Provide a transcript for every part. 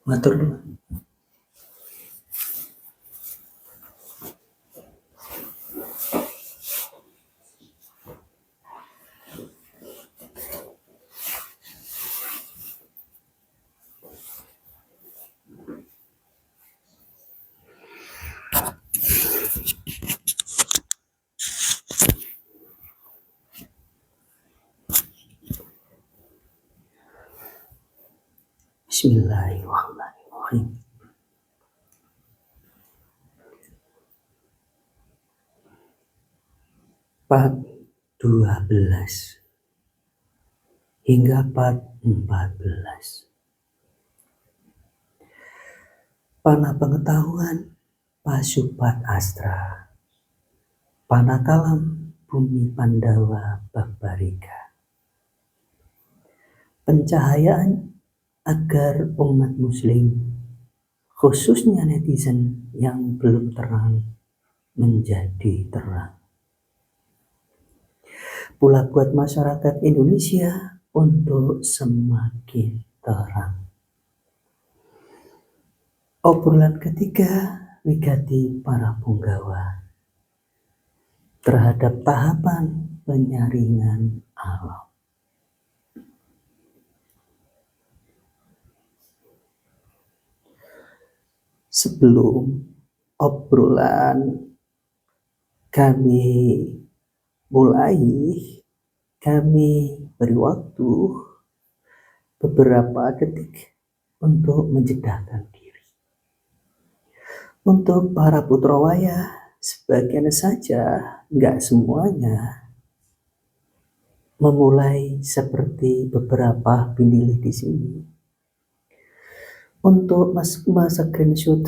Matur nuwun. Bismillahirrahmanirrahim. Part 12 hingga part 14. Panah pengetahuan Pasupat Astra, panah kalam bumi Pandawa Babbarika. Pencahayaan agar umat muslim, khususnya netizen yang belum terang, menjadi terang. Pula buat masyarakat Indonesia untuk semakin terang. Obrolan ketiga wigati para punggawa terhadap tahapan penyaringan alam. Sebelum obrolan kami mulai, kami beri waktu beberapa detik untuk menjedahkan diri. Untuk para putrawaya, sebagian saja, nggak semuanya, memulai seperti beberapa pinilih di sini. Untuk screenshot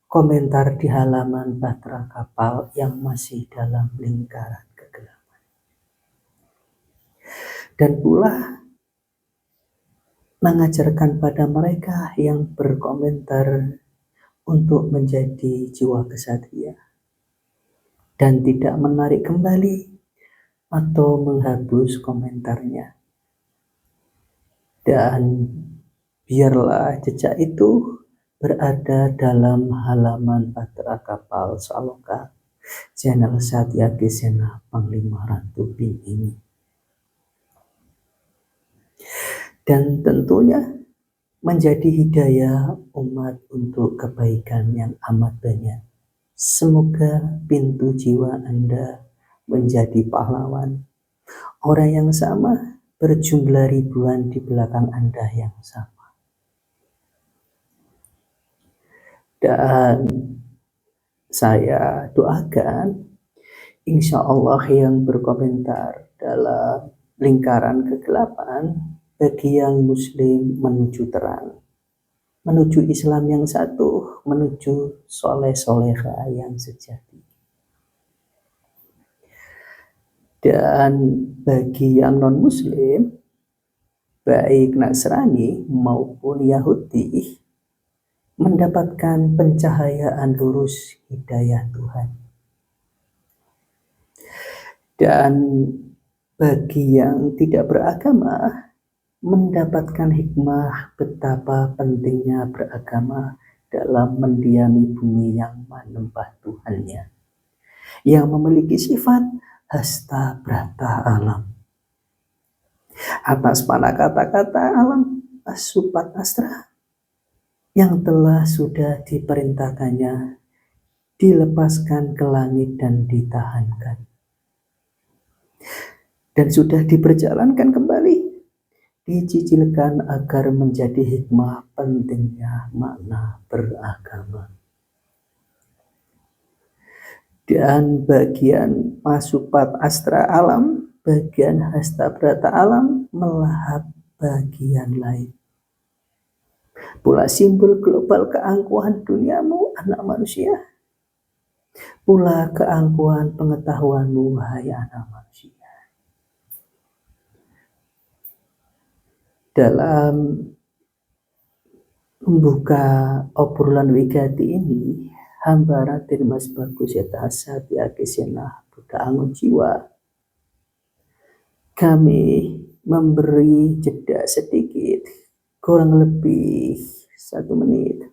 komentar di halaman Bahtera Kapal yang masih dalam lingkaran kegelapan. Dan pula mengajarkan pada mereka yang berkomentar untuk menjadi jiwa kesatria dan tidak menarik kembali atau menghapus komentarnya. Dan biarlah jejak itu berada dalam halaman Bahtera Kapal Saloka, channel Satya Gesena Panglima Ratu Bin ini. Dan tentunya menjadi hidayah umat untuk kebaikan yang amat banyak. Semoga pintu jiwa Anda menjadi pahlawan. Orang yang sama berjumlah ribuan di belakang Anda yang sama. Dan saya doakan insya Allah yang berkomentar dalam lingkaran kegelapan, bagi yang muslim menuju terang, menuju Islam yang satu, menuju soleh-soleha yang sejati. Dan bagi yang non-muslim, baik Nasrani maupun Yahudi, mendapatkan pencahayaan lurus hidayah Tuhan. Dan bagi yang tidak beragama, mendapatkan hikmah betapa pentingnya beragama dalam mendiami bumi yang menyembah Tuhannya, yang memiliki sifat hasta brata alam. Atas panah kata-kata alam Pasupat Astra yang telah sudah diperintahkannya dilepaskan ke langit dan ditahankan, dan sudah diperjalankan kembali, dicicilkan agar menjadi hikmah pentingnya makna beragama. Dan bagian Pasupat Astra alam, bagian hasta brata alam melahap bagian lain. Pula simbol global keangkuhan duniamu, anak manusia. Pula keangkuhan pengetahuanmu, wahai anak manusia. Dalam membuka obrolan wigati ini, hamba Raden Mas Bagus Yata Satya Gesena Buddha Angon Jiwa, kami memberi jeda sedikit, kurang lebih 1 menit.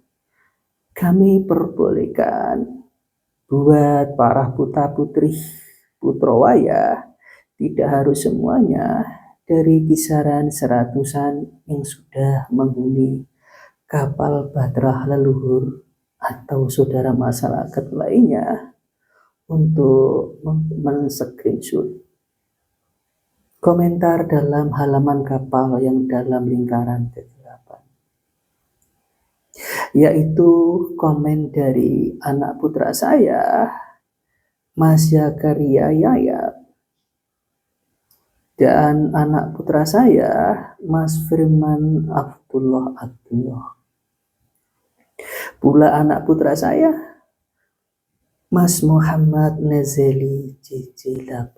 Kami perbolehkan buat para putra-putri Putrawaya, tidak harus semuanya, dari kisaran 100-an yang sudah menghuni kapal Batrah leluhur atau saudara masyarakat lainnya, untuk men-screenshot komentar dalam halaman kapal yang dalam lingkaran kegelapan, yaitu komen dari anak putra saya, Mas Zakaria Yayat, dan anak putra saya, Mas Firman Abdullah. Pula anak putra saya, Mas Muhammad Nazeli JJ8.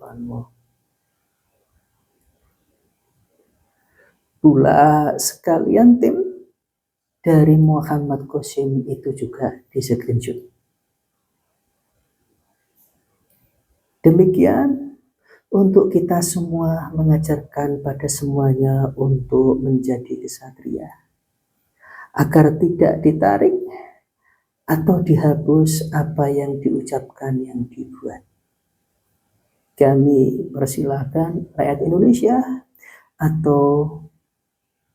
Pula sekalian tim dari Muhammad Qasim itu juga di screenshot. Demikian untuk kita semua mengajarkan pada semuanya untuk menjadi kesatria, agar tidak ditarik atau dihapus apa yang diucapkan, yang dibuat. Kami persilahkan rakyat Indonesia atau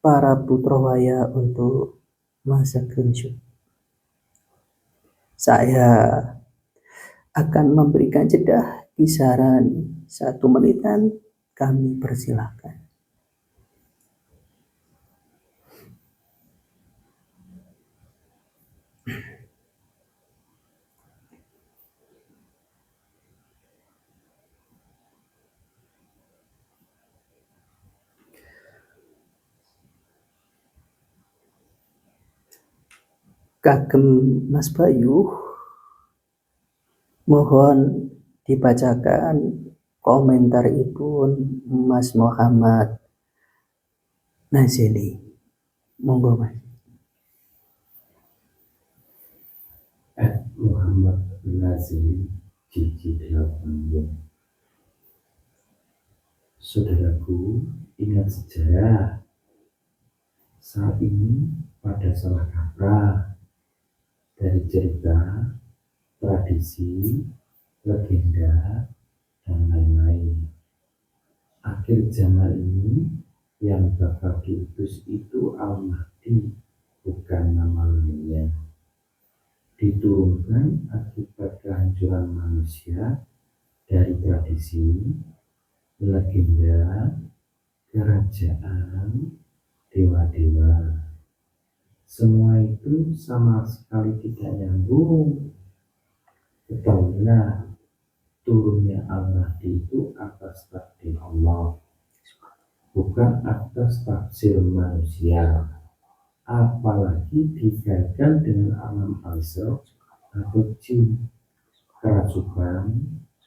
para Putrawaya untuk men-screenshot. Saya akan memberikan jeda kisaran 1 menitan, kami persilahkan. Kagem Mas Bayu, mohon dibacakan komentar Ibu Mas Muhammad Nazeli. Monggo Mas. Muhammad Nazeli JJ8. Saudaraku, ingat sejarah. Saat ini pada salah kaprah dari cerita, tradisi, legenda, dan lain-lain. Akhir zaman ini yang bakal diutus itu Al-Mahdi, bukan nama lainnya. Diturunkan akibat kehancuran manusia dari tradisi, legenda, kerajaan, dewa-dewa. Semua itu sama sekali tidak nyambung. Ketahuilah, turunnya Al-Mahdi itu atas takdir Allah, bukan atas tafsir manusia. Apalagi dikaitkan dengan alam al-sir atau jin, kerasukan,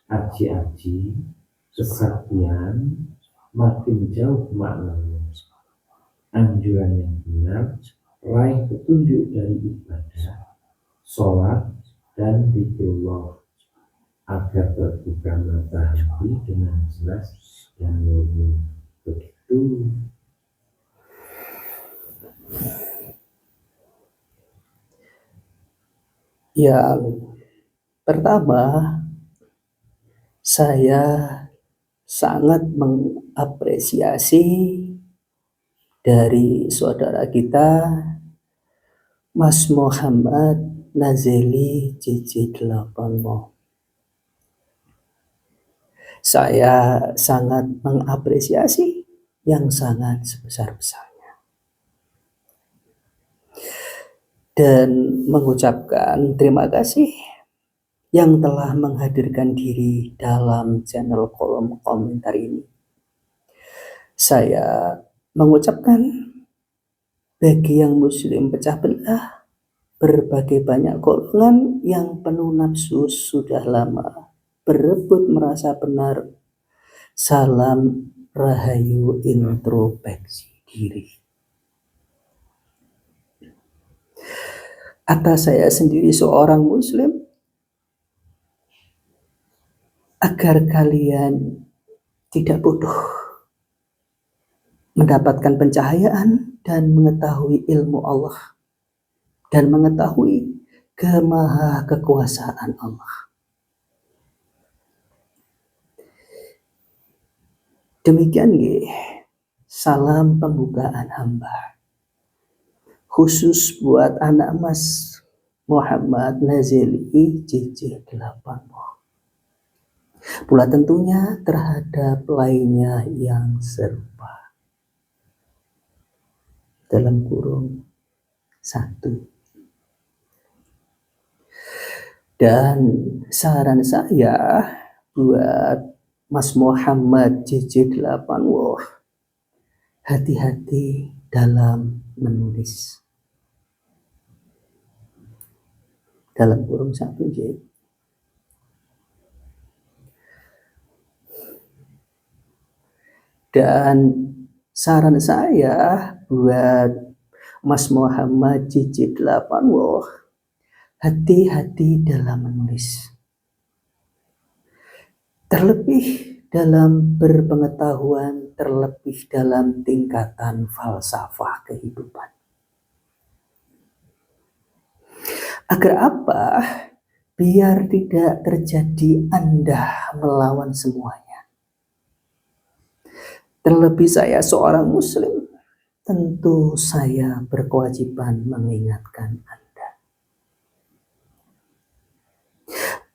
aji-aji, kesaktian, makin jauh maknanya. Anjuran yang benar, raih petunjuk dari ibadah, sholat, dan zikrullah, agar terbuka mata hati dengan jelas dan murni. Begitu. Yang pertama, saya sangat mengapresiasi dari saudara kita Mas Muhammad Nazeli JJ8. Saya sangat mengapresiasi yang sangat sebesar-besarnya dan mengucapkan terima kasih yang telah menghadirkan diri dalam channel kolom komentar ini. Saya mengucapkan bagi yang muslim pecah belah, berbagai banyak golongan yang penuh nafsu sudah lama berebut merasa benar, salam rahayu introspeksi diri. Atas saya sendiri seorang muslim, agar kalian tidak bodoh, mendapatkan pencahayaan dan mengetahui ilmu Allah, dan mengetahui kemaha kekuasaan Allah. Demikian salam pembukaan hamba khusus buat anak Mas Muhammad Nazili JJ80. Pula tentunya terhadap lainnya yang serupa. Dalam kurung 1. Dan saran saya buat Mas Muhammad JJ8, hati-hati dalam menulis. Dalam kurung 1 Dan saran saya buat Mas Muhammad JJ8, hati-hati dalam menulis. Terlebih dalam berpengetahuan, terlebih dalam tingkatan falsafah kehidupan. Agar apa? Biar tidak terjadi Anda melawan semuanya. Terlebih saya seorang muslim, tentu saya berkewajiban mengingatkan Anda.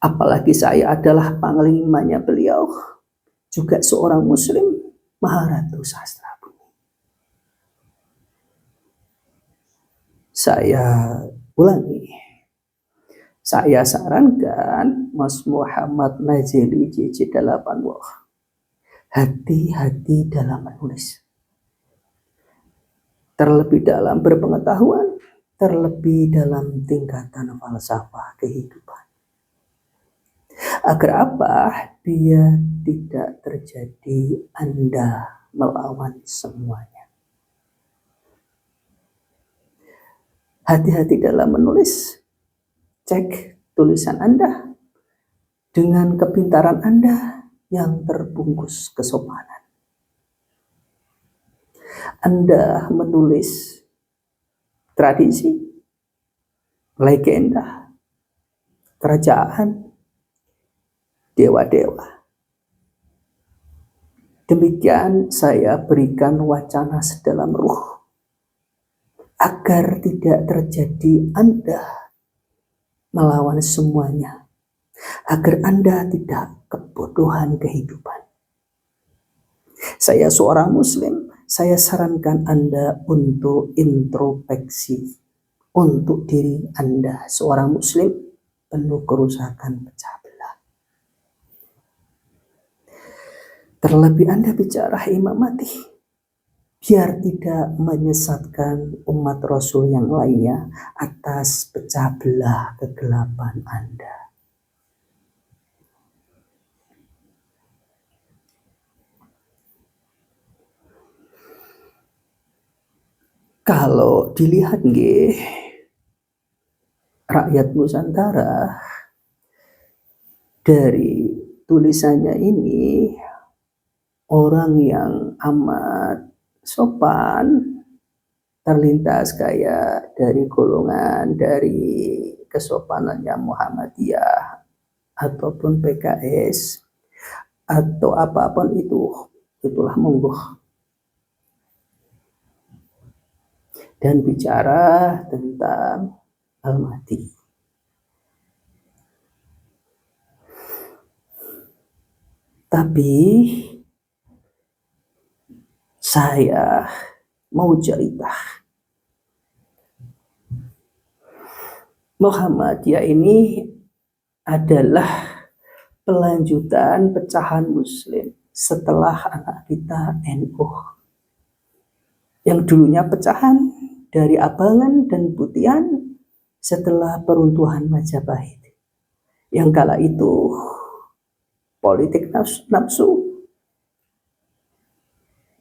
Apalagi saya adalah panglimanya beliau, juga seorang muslim, Maharatu Sastra Bumi. Saya ulangi, saya sarankan Mas Muhammad Nazili JJ8, hati-hati dalam menulis. Terlebih dalam berpengetahuan, terlebih dalam tingkatan falsafah kehidupan. Agar apa? Biar tidak terjadi Anda melawan semuanya. Hati-hati dalam menulis. Cek tulisan Anda dengan kepintaran Anda yang terbungkus kesopanan. Anda menulis tradisi, legenda, kerajaan, dewa-dewa. Demikian saya berikan wacana sedalam ruh, agar tidak terjadi Anda melawan semuanya, agar Anda tidak kebodohan kehidupan. Saya seorang muslim, saya sarankan Anda untuk introspeksi untuk diri Anda seorang muslim penuh kerusakan pecah belah. Terlebih Anda bicara imamati, biar tidak menyesatkan umat Rasul yang lainnya atas pecah belah kegelapan Anda. Kalau dilihat rakyat Nusantara dari tulisannya ini, orang yang amat sopan, terlintas kayak dari golongan, dari kesopanannya Muhammadiyah ataupun PKS atau apapun itulah monggo. Dan bicara tentang Al-Mahdi. Tapi saya mau cerita. Muhammadiyah ini adalah pelanjutan pecahan Muslim setelah anak kita NU. Yang dulunya pecahan dari Abangan dan Putihan setelah peruntuhan Majapahit. Yang kala itu politik nafsu,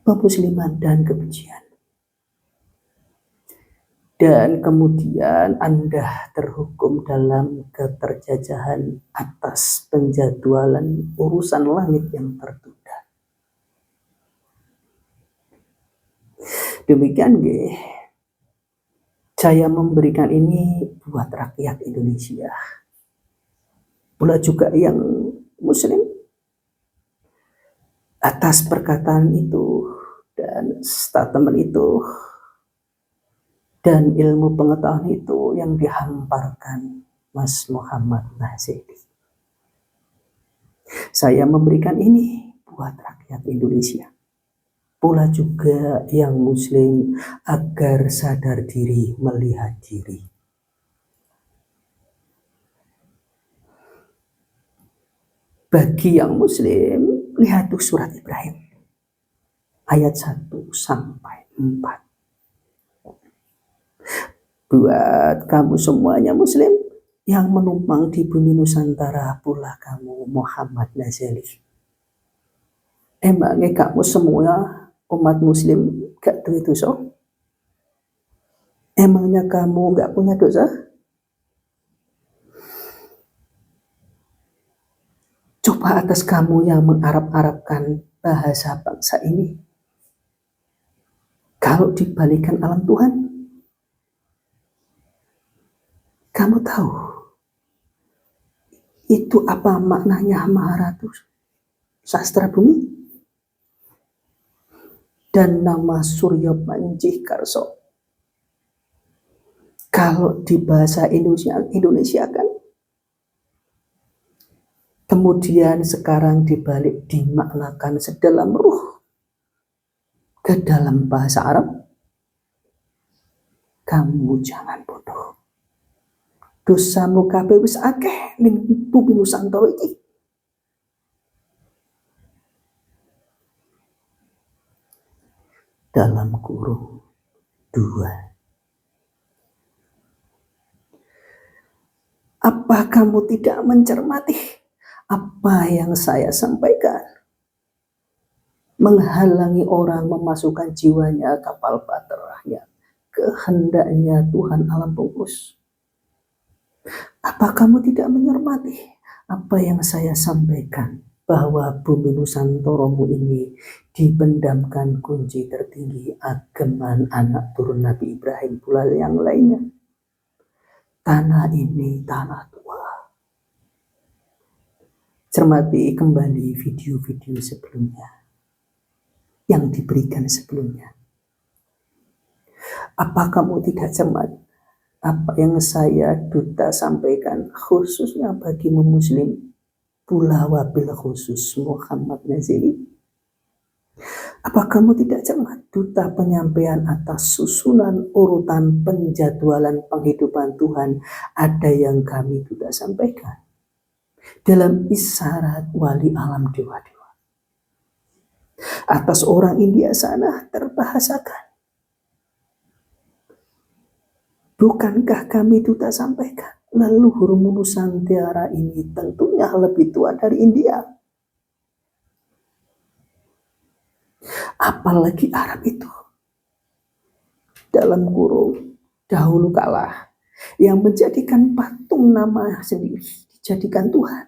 pemusliman dan kebencian. Dan kemudian Anda terhukum dalam keterjajahan atas penjadwalan urusan langit yang tertunda. Demikian Saya memberikan ini buat rakyat Indonesia, pula juga yang Muslim. Atas perkataan itu dan statement itu dan ilmu pengetahuan itu yang dihamparkan Mas Muhammad Nazeli. Saya memberikan ini buat rakyat Indonesia, pula juga yang Muslim, agar sadar diri, melihat diri. Bagi yang Muslim, lihat tuh surat Ibrahim ayat 1 sampai 4. Buat kamu semuanya Muslim yang menumpang di bumi Nusantara, pula kamu Muhammad Nazeli. Emangnya kamu semua umat Muslim gak duit dosa? Emangnya kamu gak punya dosa? Coba atas kamu yang mengarab-arabkan bahasa bangsa ini, kalau dibalikan alam Tuhan, kamu tahu itu apa maknanya Maharatu sastra bumi dan nama Surya Panjih Karso? Kalau di bahasa Indonesia kan, kemudian sekarang dibalik dimaknakan sedalam ruh ke dalam bahasa Arab, kamu jangan bodoh. Dosamu kabeh wis akeh ning bumi Nusantara iki. Dalam kurung 2. Apa kamu tidak mencermati apa yang saya sampaikan? Menghalangi orang memasukkan jiwanya kapal baterahnya, kehendaknya Tuhan alam pengurus. Apa kamu tidak mencermati apa yang saya sampaikan, bahwa bumi Nusantaramu ini dipendamkan kunci tertinggi ageman anak turun Nabi Ibrahim, pula yang lainnya. Tanah ini tanah tua. Cermati kembali video-video sebelumnya yang diberikan sebelumnya. Apa kamu tidak cermat apa yang saya duta sampaikan, khususnya bagi Muslim, pula wabil khusus Muhammad Nazeli? Apa kamu tidak cermat duta penyampaian atas susunan urutan penjadwalan penghidupan Tuhan, ada yang kami duta sampaikan dalam isyarat wali alam dewa-dewa. Atas orang India sana terbahasakan. Bukankah kami duta sampaikan leluhur Nusantara ini tentunya lebih tua dari India? Apalagi Arab itu, dalam kurung dahulu kala, yang menjadikan patung nama sendiri dijadikan Tuhan.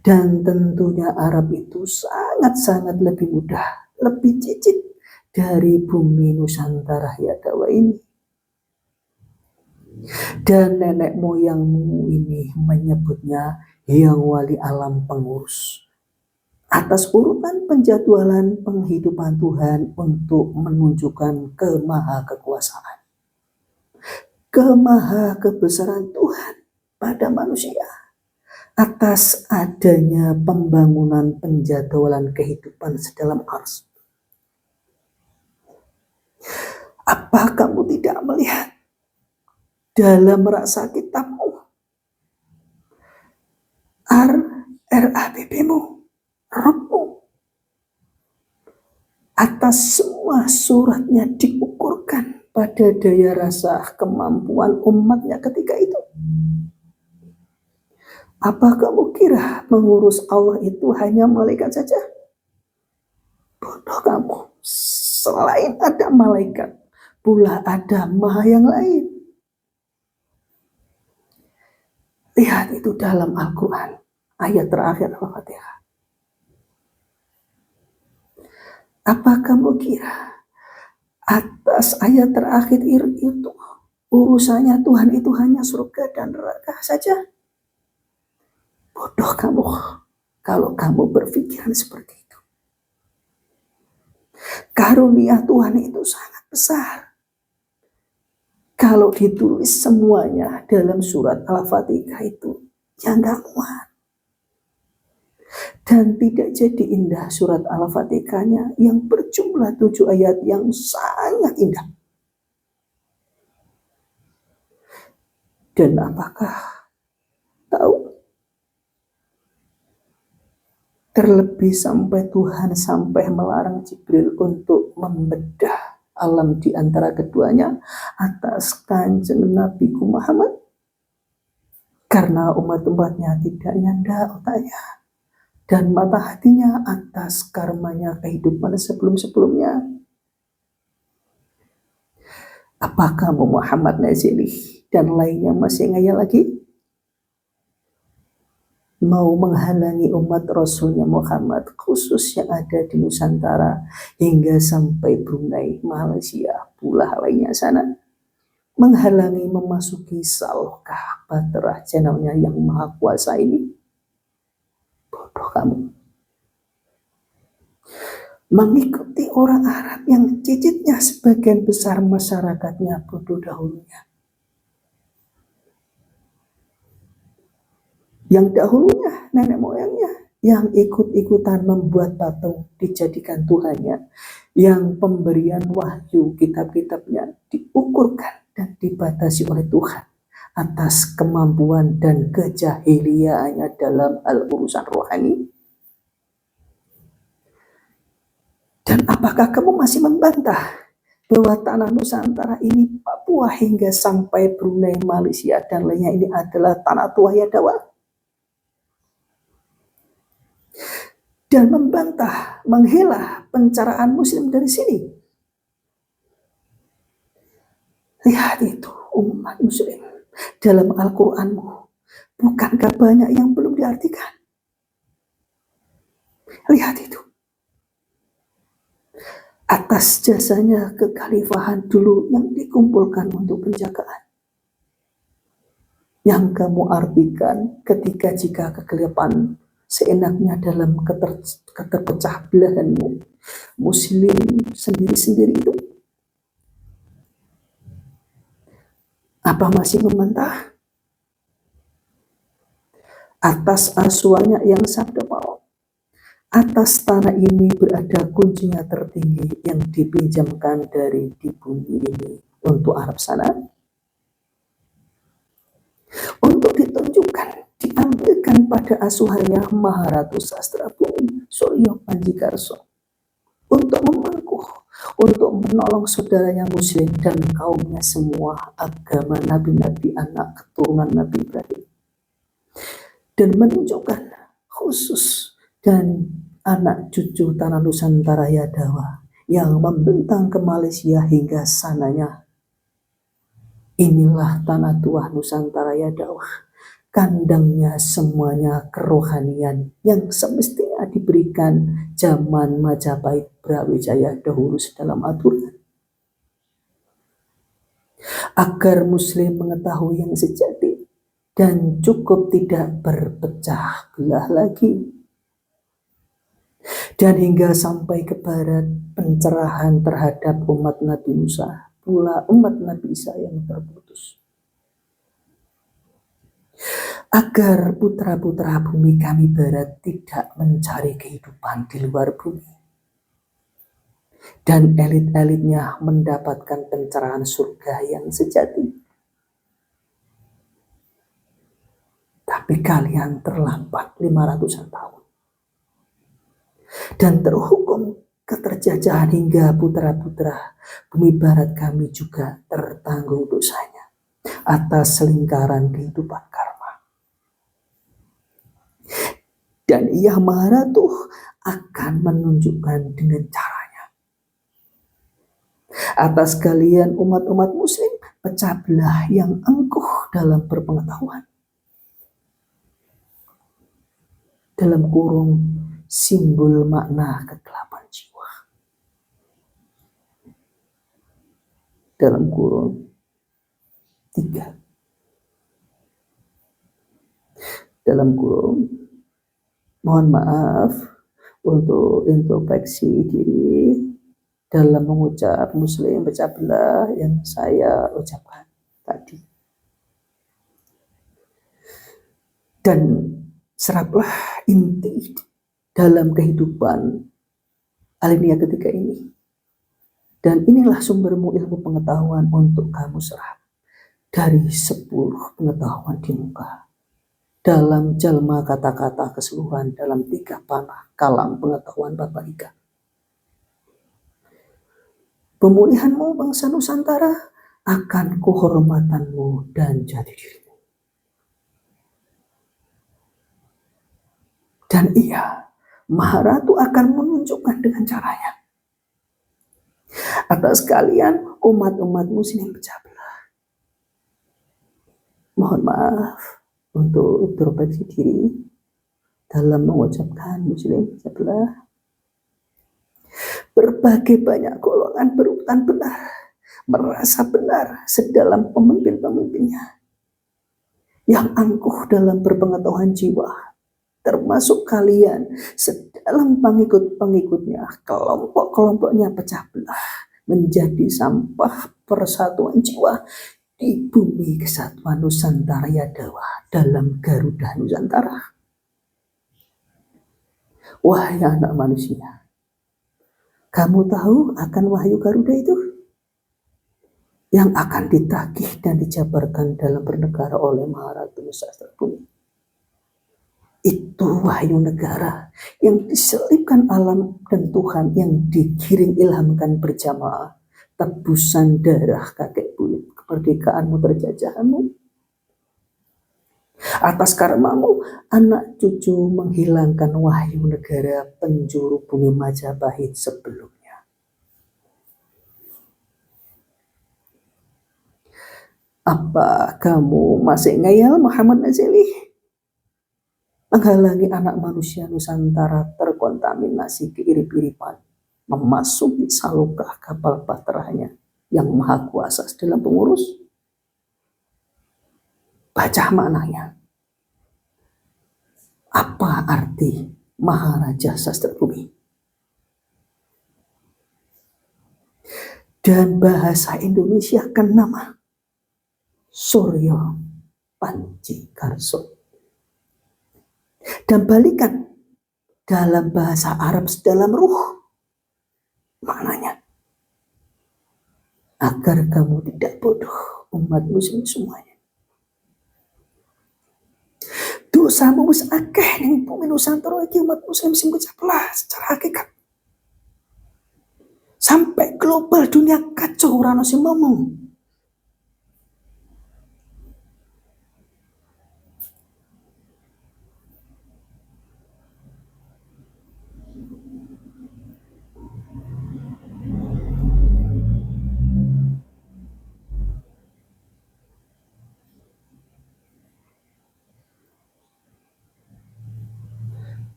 Dan tentunya Arab itu sangat-sangat lebih mudah, lebih cicit dari bumi Nusantara ya dawa ini. Dan nenek moyangmu ini menyebutnya yang wali alam pengurus, atas urutan penjadwalan penghidupan Tuhan untuk menunjukkan kemahakekuasaan, kemahkebesaran Tuhan pada manusia, atas adanya pembangunan penjadwalan kehidupan sedalam ars. Apa kamu tidak melihat dalam rasa kitabmu, RABP-mu, Robmu, atas semua suratnya diukurkan pada daya rasa kemampuan umatnya ketika itu? Apa kamu kira mengurus Allah itu hanya malaikat saja? Bodoh kamu. Selain ada malaikat, pula ada maha yang lain. Lihat itu dalam Al-Quran, ayat terakhir Al-Fatihah. Apa kamu kira atas ayat terakhir itu Urusannya Tuhan itu hanya surga dan neraka saja. Bodoh kamu kalau kamu berpikiran seperti itu. Karunia Tuhan itu sangat besar. Kalau ditulis semuanya dalam surat Al-Fatihah itu, ya nggak muat. Dan tidak jadi indah surat Al-Fatihahnya yang berjumlah 7 ayat yang sangat indah. Dan apakah tahu? Terlebih sampai Tuhan sampai melarang Jibril untuk membedah alam di antara keduanya atas kanjeng Nabi Muhammad. Karena umat-umatnya tidak nyanda otaknya dan mata hatinya atas karmanya kehidupan sebelum-sebelumnya. Apakah Muhammad Nazili dan lainnya masih ngayal lagi? Mau menghalangi umat Rasulnya Muhammad khusus yang ada di Nusantara hingga sampai Brunei, Malaysia, pula lainnya sana, menghalangi memasuki Salokah Batrah channelnya yang maha kuasa ini. Bodoh kamu. Mengikuti orang Arab yang cicitnya sebagian besar masyarakatnya bodoh dahulunya. Yang dahulunya nenek moyangnya yang ikut-ikutan membuat patung dijadikan Tuhannya, yang pemberian wahyu kitab-kitabnya diukurkan dan dibatasi oleh Tuhan atas kemampuan dan kejahiliaannya dalam hal urusan rohani. Dan apakah kamu masih membantah bahwa tanah Nusantara ini, Papua hingga sampai Brunei, Malaysia dan lainnya ini adalah tanah tuaya Dawa? Dan membantah, menghela pencerahan Muslim dari sini. Lihat itu umat Muslim dalam Al-Quranmu. Bukankah banyak yang belum diartikan? Lihat itu. Atas jasanya kekhalifahan dulu yang dikumpulkan untuk penjagaan. Yang kamu artikan ketika jika kegelapan seenaknya dalam keterpecah belahanmu, Muslim sendiri-sendiri itu. Apa masih membantah? Atas asuhannya yang sabda maut, atas tanah ini berada kuncinya tertinggi yang dipinjamkan dari di bumi ini untuk Arab sana. Untuk ditunjukkan, diambilkan pada asuhannya Maharatu Sastra Bumi Suryo Panjikarso untuk memangkuh, untuk menolong saudaranya Muslim dan kaumnya semua agama nabi-nabi anak keturunan Nabi Ibrahim, dan menunjukkan khusus dan anak cucu tanah Nusantara Yadawa yang membentang ke Malaysia hingga sananya. Inilah tanah tua Nusantara Yadawa, kandangnya semuanya kerohanian yang semestinya diberikan zaman Majapahit Brawijaya dahulu dalam aturan. Agar Muslim mengetahui yang sejati dan cukup tidak berpecah belah lagi. Dan hingga sampai ke barat pencerahan terhadap umat Nabi Musa, pula umat Nabi Isa yang terputus. Agar putra-putra bumi kami barat tidak mencari kehidupan di luar bumi. Dan elit-elitnya mendapatkan pencerahan surga yang sejati. Tapi kalian terlambat 500-an tahun. Dan terhukum keterjajahan hingga putra-putra bumi barat kami juga tertanggung dosanya atas selingkaran kehidupan karma. Dan Ia Maharatu akan menunjukkan dengan caranya. Atas kalian umat-umat Muslim pecah belah yang angkuh dalam berpengetahuan. Dalam kurung simbol makna kegelapan jiwa. Dalam kurung 3. Dalam kurung, mohon maaf untuk introspeksi diri dalam mengucap muslim pecah belah yang saya ucapkan tadi. Dan seraplah inti dalam kehidupan alinea ketiga ini. Dan inilah sumbermu ilmu pengetahuan untuk kamu serap dari 10 pengetahuan di muka. Dalam jalma kata-kata keseluruhan dalam 3 panah kalam pengetahuan Bapak Ika. Pemulihanmu bangsa Nusantara akan kehormatanmu dan jati dirimu. Dan ia, Maharatu akan menunjukkan dengan caranya atas kalian umat-umat muslim pecah belah. Mohon maaf untuk introspeksi diri dalam mengucapkan muslim pecah belah. Berbagai banyak golongan berurutan benar, merasa benar sedalam pemimpin-pemimpinnya yang angkuh dalam berpengetahuan jiwa, termasuk kalian sedalam pengikut-pengikutnya, kelompok-kelompoknya pecah belah menjadi sampah persatuan jiwa di bumi kesatuan Nusantara Yadawa dalam Garuda Nusantara. Wahai anak manusia, kamu tahu akan wahyu Garuda itu? Yang akan ditagih dan dijabarkan dalam bernegara oleh Maharatu Sastra Bumi. Itu wahyu negara yang diselipkan alam dan Tuhan yang digiring ilhamkan berjamaah. Tebusan darah kakek buyut kemerdekaanmu terjajahanmu. Atas karmamu anak cucu menghilangkan wahyu negara penjuru bumi Majapahit sebelumnya. Apa kamu masih ngeyel Muhammad Nazili? Menghalangi anak manusia Nusantara terkontaminasi keirip-iripan, memasuki salukah kapal baterainya yang maha kuasa dalam pengurus. Baca maknanya. Apa arti Maharaja Sastra Bumi? Dan bahasa Indonesia kan nama Suryo Panji Karso. Dan balikan dalam bahasa Arab sedalam ruh. Maknanya, agar kamu tidak bodoh umat muslim semuanya. Dosamu wis akeh ning bumi Nusantara iki umat muslim sing pecah belah secara hakikat. Sampai global dunia kacau ora ono sing ngomong.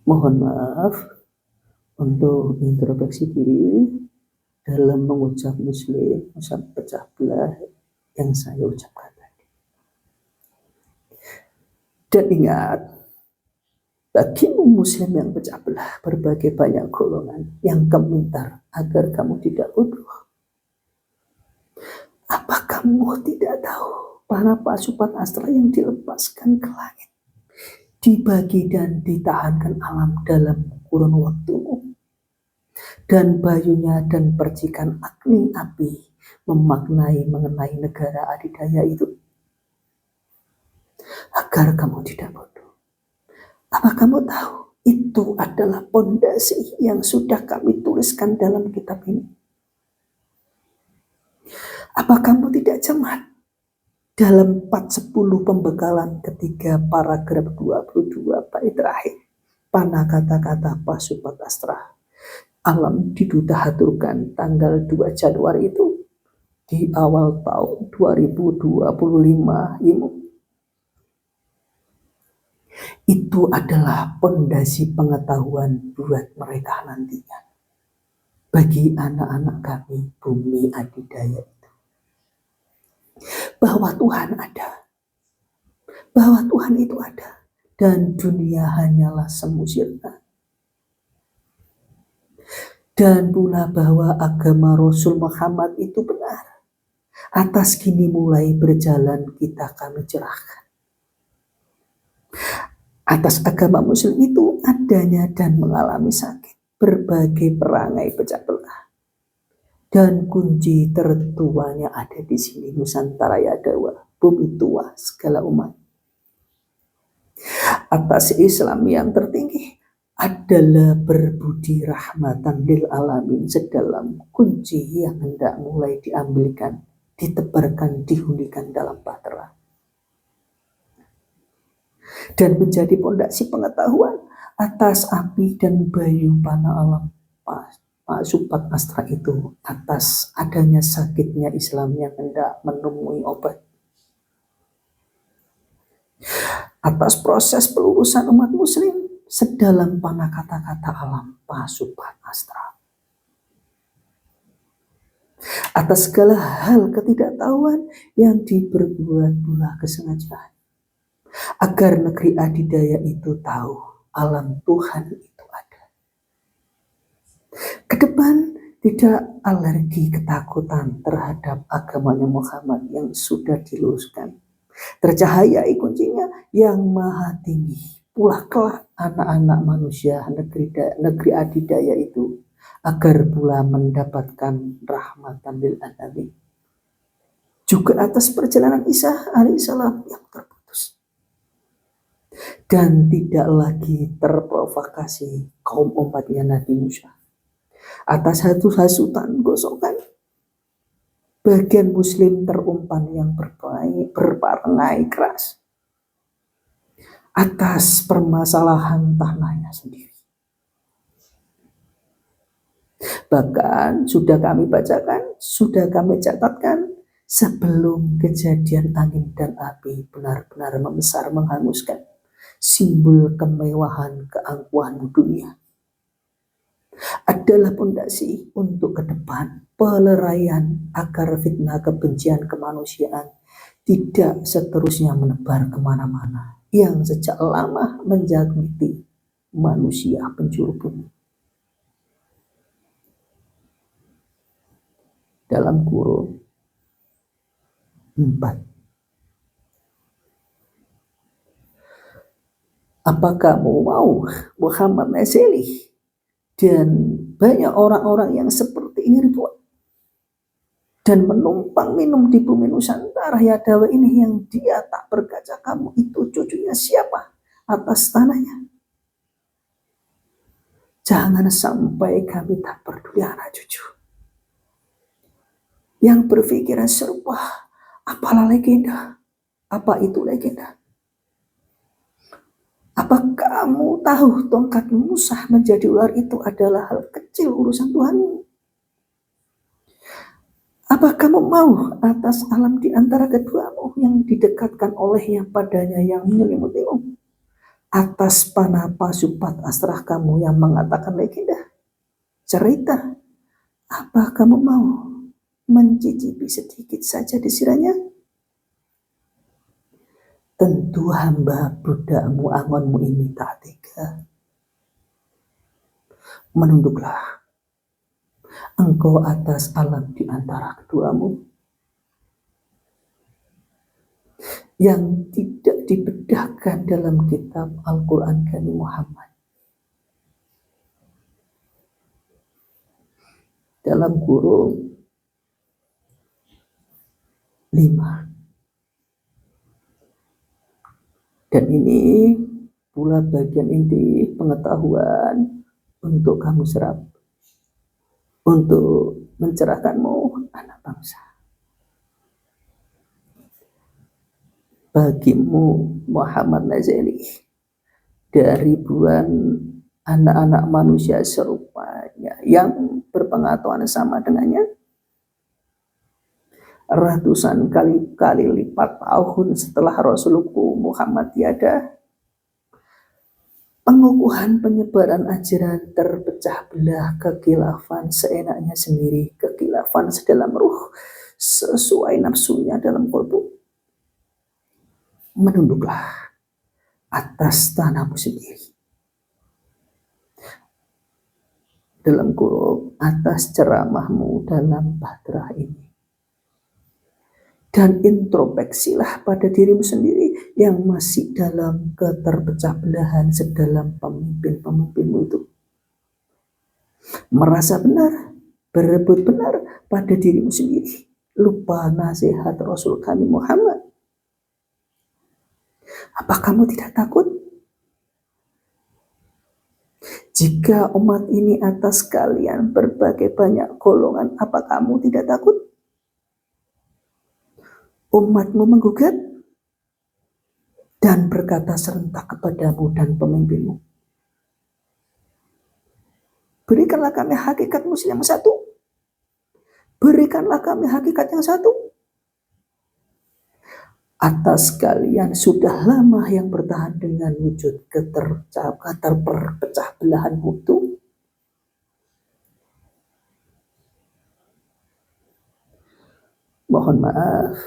Mohon maaf untuk introspeksi diri dalam mengucap muslim, ucap pecah belah yang saya ucapkan tadi. Dan ingat, bagimu muslim yang pecah belah berbagai banyak golongan yang kemintar agar kamu tidak bodoh. Apa kamu tidak tahu para pasukan astra yang dilepaskan ke langit, dibagi dan ditahankan alam dalam kurun waktumu, dan bayunya dan percikan agni api memaknai mengenai negara adidaya itu, agar kamu tidak bodoh. Apa kamu tahu itu adalah pondasi yang sudah kami tuliskan dalam kitab ini? Apa kamu tidak cermat dalam 410 pembekalan ketiga paragraf 22 bait terakhir panah kata-kata Pasupat Astra alam diduta haturkan tanggal 2 Januari itu di awal tahun 2025 ini. Itu adalah pondasi pengetahuan buat mereka nantinya. Bagi anak-anak kami bumi adidaya itu. bahwa Tuhan ada, bahwa Tuhan itu ada, dan dunia hanyalah semu sirna. Dan pula bahwa agama Rasul Muhammad itu benar. Atas kini mulai berjalan kita kami cerahkan. Atas agama Muslim itu adanya dan mengalami sakit, berbagai perangai pecah belah. Dan kunci tertuanya ada di sini, Nusantara Yadawa, bumi tua segala umat. Atas Islam yang tertinggi adalah berbudi rahmatan lil alamin, sedalam kunci yang hendak mulai diambilkan, ditebarkan, dihunikan dalam bahtera. Dan menjadi pondasi pengetahuan atas api dan bayu panah alam Pak Supat Astra itu, atas adanya sakitnya Islam yang hendak menemui obat, atas proses pelurusan umat muslim sedalam panah kata-kata alam Pak Supat Astra, atas segala hal ketidaktahuan yang diperbuat pula kesengajaan, agar negeri adidaya itu tahu alam Tuhan itu ada. Kedepan tidak alergi ketakutan terhadap agamanya Muhammad yang sudah diluruskan. Tercahayai kuncinya yang maha tinggi. Pula kelak anak-anak manusia negeri adidaya itu agar pula mendapatkan rahmatan lil alamin. Juga atas perjalanan Isa alaihissalam yang terputus. Dan tidak lagi terprovokasi kaum umatnya Nabi Musa. Atas hasutan gosokan bagian muslim terumpan yang berperangai keras atas permasalahan tanahnya sendiri. Bahkan sudah kami bacakan, sudah kami catatkan, sebelum kejadian angin dan api benar-benar membesar menghanguskan simbol kemewahan keangkuhan dunia, adalah pondasi untuk ke depan peleraian agar fitnah kebencian kemanusiaan tidak seterusnya menebar kemana-mana yang sejak lama menjangkiti manusia penjuru bumi. Dalam kurung 4. Apa kamu mau Muhammad Naseli dan banyak orang-orang yang seperti ini ribuan dan menumpang minum di bumi Nusantara Yadawa ini, yang dia tak berkaca kamu itu cucunya siapa atas tanahnya? Jangan sampai kami tak peduli anak cucu yang berpikiran serupa. Apalah legenda? Apa itu legenda? Apa kamu tahu tongkat Musa menjadi ular itu adalah hal kecil urusan Tuhanmu? Apa kamu mau atas alam di antara keduamu yang didekatkan olehnya padanya yang menyelimutimu? Atas panah Pasupat Astra kamu yang mengatakan legenda, cerita, apa kamu mau mencicipi sedikit saja desirannya? Tentu hamba budakmu angonmu ini tak tega. Menunduklah engkau atas alam di antara keduamu yang tidak dibedahkan dalam kitab Al-Quran kami Muhammad. Dalam kurung 5. Dan ini pula bagian inti pengetahuan untuk kamu serap, untuk mencerahkanmu anak bangsa. Bagimu Muhammad Nazeli, dari ribuan anak-anak manusia serupanya yang berpengetahuan sama dengannya, ratusan kali lipat tahun setelah Rasulullah Muhammad tiada, pengukuhan penyebaran ajaran terpecah belah, kekhilafan seenaknya sendiri, kekhilafan sedalam ruh, sesuai nafsunya dalam kolbu, menunduklah atas tanahmu sendiri. Dalam kurung atas ceramahmu dalam bahtera ini. Dan introspeksilah pada dirimu sendiri yang masih dalam keterpecah belahan sedalam pemimpin-pemimpinmu itu. Merasa benar, berebut benar pada dirimu sendiri. Lupa nasihat Rasul kami Muhammad. Apa kamu tidak takut? Jika umat ini atas kalian berbagai banyak golongan, apa kamu tidak takut? Umatmu menggugat dan berkata serentak kepadamu dan pemimpinmu. Berikanlah kami hakikat muslim yang satu. Berikanlah kami hakikat yang satu. Atas kalian sudah lama yang bertahan dengan wujud keterpecah belahan mutu. Mohon maaf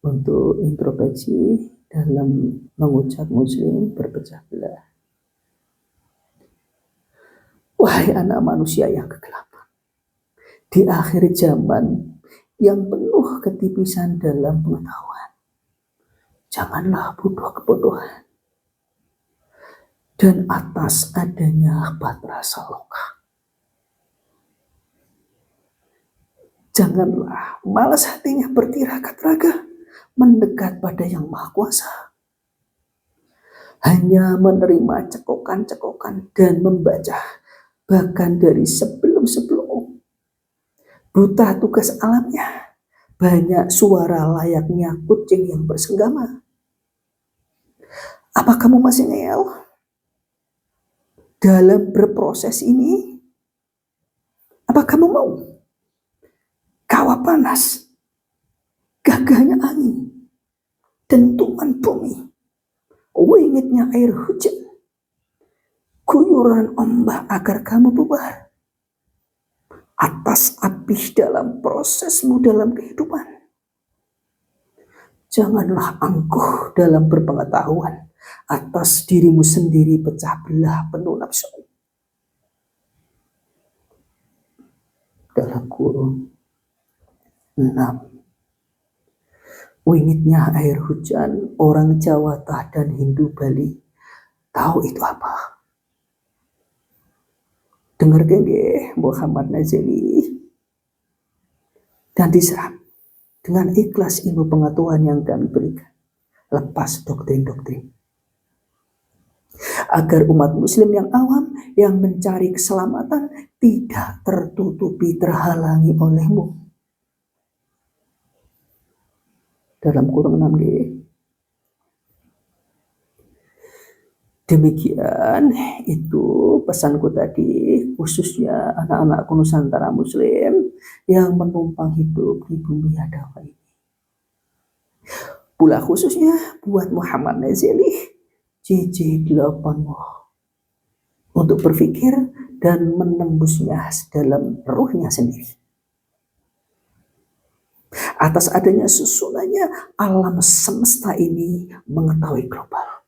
untuk introspeksi dalam mengucap muslim berpecah belah. Wahai anak manusia yang kegelapan, di akhir zaman yang penuh ketipisan dalam pengetahuan, janganlah bodoh kebodohan. Dan atas adanya bahtera saloka, janganlah malas hatinya bertirakat raga mendekat pada yang maha kuasa. Hanya menerima cekokan-cekokan dan membaca bahkan dari sebelum-sebelum. Buta tugas alamnya, banyak suara layaknya kucing yang bersenggama. Apa kamu masih ngeyel dalam berproses ini? Apa kamu mau kawah panas, gagahnya angin, dentuman bumi, wingitnya air hujan, guyuran ombak agar kamu bubar atas api dalam prosesmu dalam kehidupan? Janganlah angkuh dalam berpengetahuan atas dirimu sendiri pecah belah penuh nafsu. Dalam kurung 6. Wingitnya air hujan, orang Jawa Tah dan Hindu Bali tahu itu apa? Dengarkan deh Muhammad Nazili dan diserap dengan ikhlas ilmu pengetahuan yang kami berikan. Lepas doktrin-doktrin. Agar umat muslim yang awam yang mencari keselamatan tidak tertutupi, terhalangi olehmu. Dalam kurung 6G. Demikian itu pesanku tadi, khususnya anak-anak Nusantara Muslim yang menumpang hidup di bumi Adawa ini. Pula khususnya buat Muhammad Nazili JJ8 untuk berpikir dan menembusnya dalam ruhnya sendiri. Atas adanya susunannya alam semesta ini mengetahui global.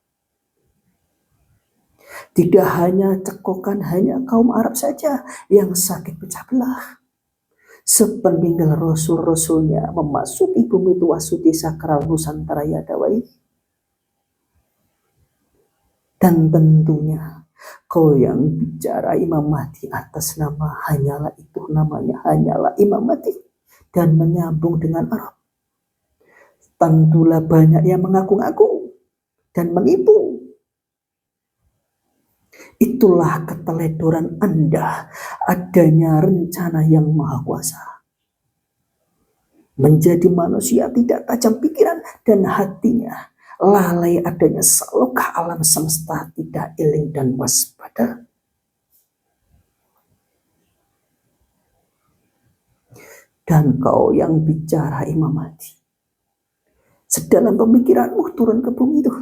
Tidak hanya cekokan hanya kaum Arab saja yang sakit pecah belah. Sepeninggal Rasul-Rasulnya memasuki bumi tua suci sakral Nusantara Yadawa ini. Dan tentunya kau yang bicara Imam Mahdi atas nama hanyalah itu namanya hanyalah Imam Mahdi dan menyambung dengan Arab. Tentulah banyak yang mengaku-ngaku dan menipu. Itulah keteledoran Anda adanya rencana yang maha kuasa. Menjadi manusia tidak tajam pikiran dan hatinya. Lalai adanya saloka alam semesta tidak iling dan waspada. Dan kau yang bicara Imam Mahdi. Sedalam pemikiranmu turun ke bumi itu.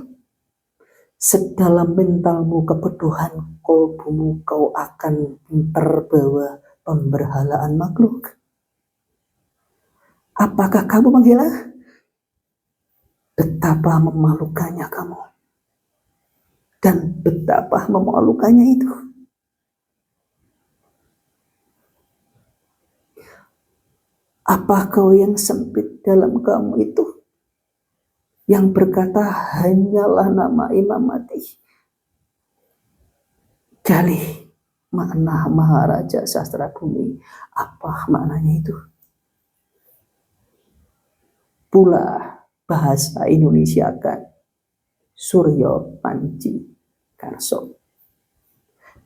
Sedalam mentalmu kebodohan kolbumu kau akan terbawa pemberhalaan makhluk. Apakah kamu menghela? Betapa memalukannya kamu. Dan betapa memalukannya itu. Apa kau yang sempit dalam kamu itu? Yang berkata hanyalah nama Imam Mahdi. Galih makna Maharaja Sastra Bumi. Apa maknanya itu? Pula bahasa Indonesia kan Suryo Panji Karso.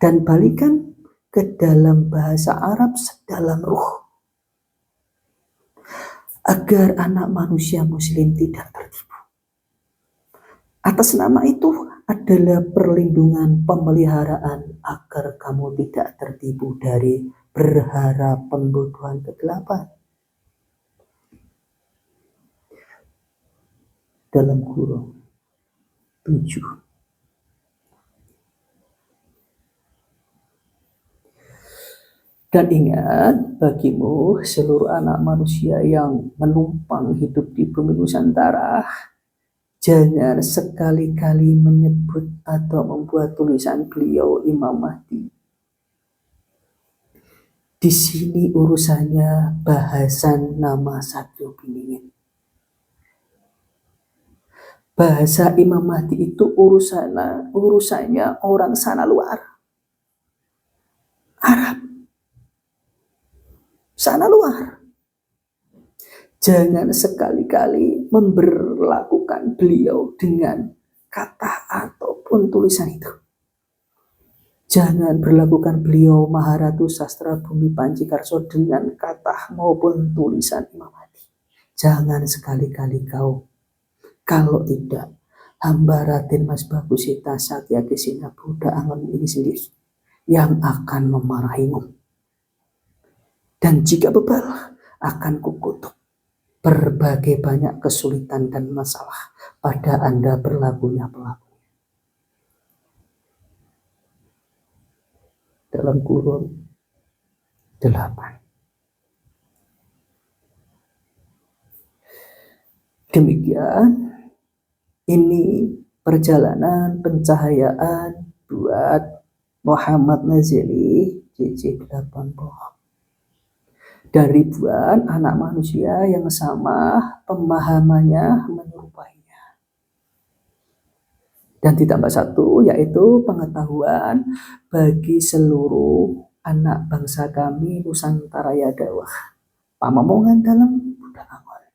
Dan balikan ke dalam bahasa Arab sedalam ruh. Agar anak manusia muslim tidak tertipu. Atas nama itu adalah perlindungan pemeliharaan agar kamu tidak tertipu dari berharap pembodohan kegelapan. Dalam kurung 7. Dan ingat, bagimu seluruh anak manusia yang menumpang hidup di bumi Nusantara, jangan sekali-kali menyebut atau membuat tulisan beliau Imam Mahdi. Di sini urusannya bahasan nama Satrio Piningin. Bahasa Imam Mahdi itu urusannya orang sana luar. Arab. Sana luar. Jangan sekali-kali memperlakukan beliau dengan kata ataupun tulisan itu. Jangan berlakukan beliau Maharatu Sastra Bumi Panji Karso dengan kata maupun tulisan Imam Mahdi. Jangan sekali-kali kau. Kalau tidak, hamba Raden Mas Bagusita Satya Kesina Buddha Angon ini sendiri yang akan memarahimu. Dan jika bebal, akan kukutuk berbagai banyak kesulitan dan masalah pada Anda berlakunya pelaku. Dalam kurun 8. Demikian, ini perjalanan pencahayaan buat Muhammad Nazili JJ80. Dan ribuan anak manusia yang sama pemahamannya menyerupainya. Dan ditambah satu, yaitu pengetahuan bagi seluruh anak bangsa kami Nusantara Yadawah. Pamomongan dalam Buddha Angon.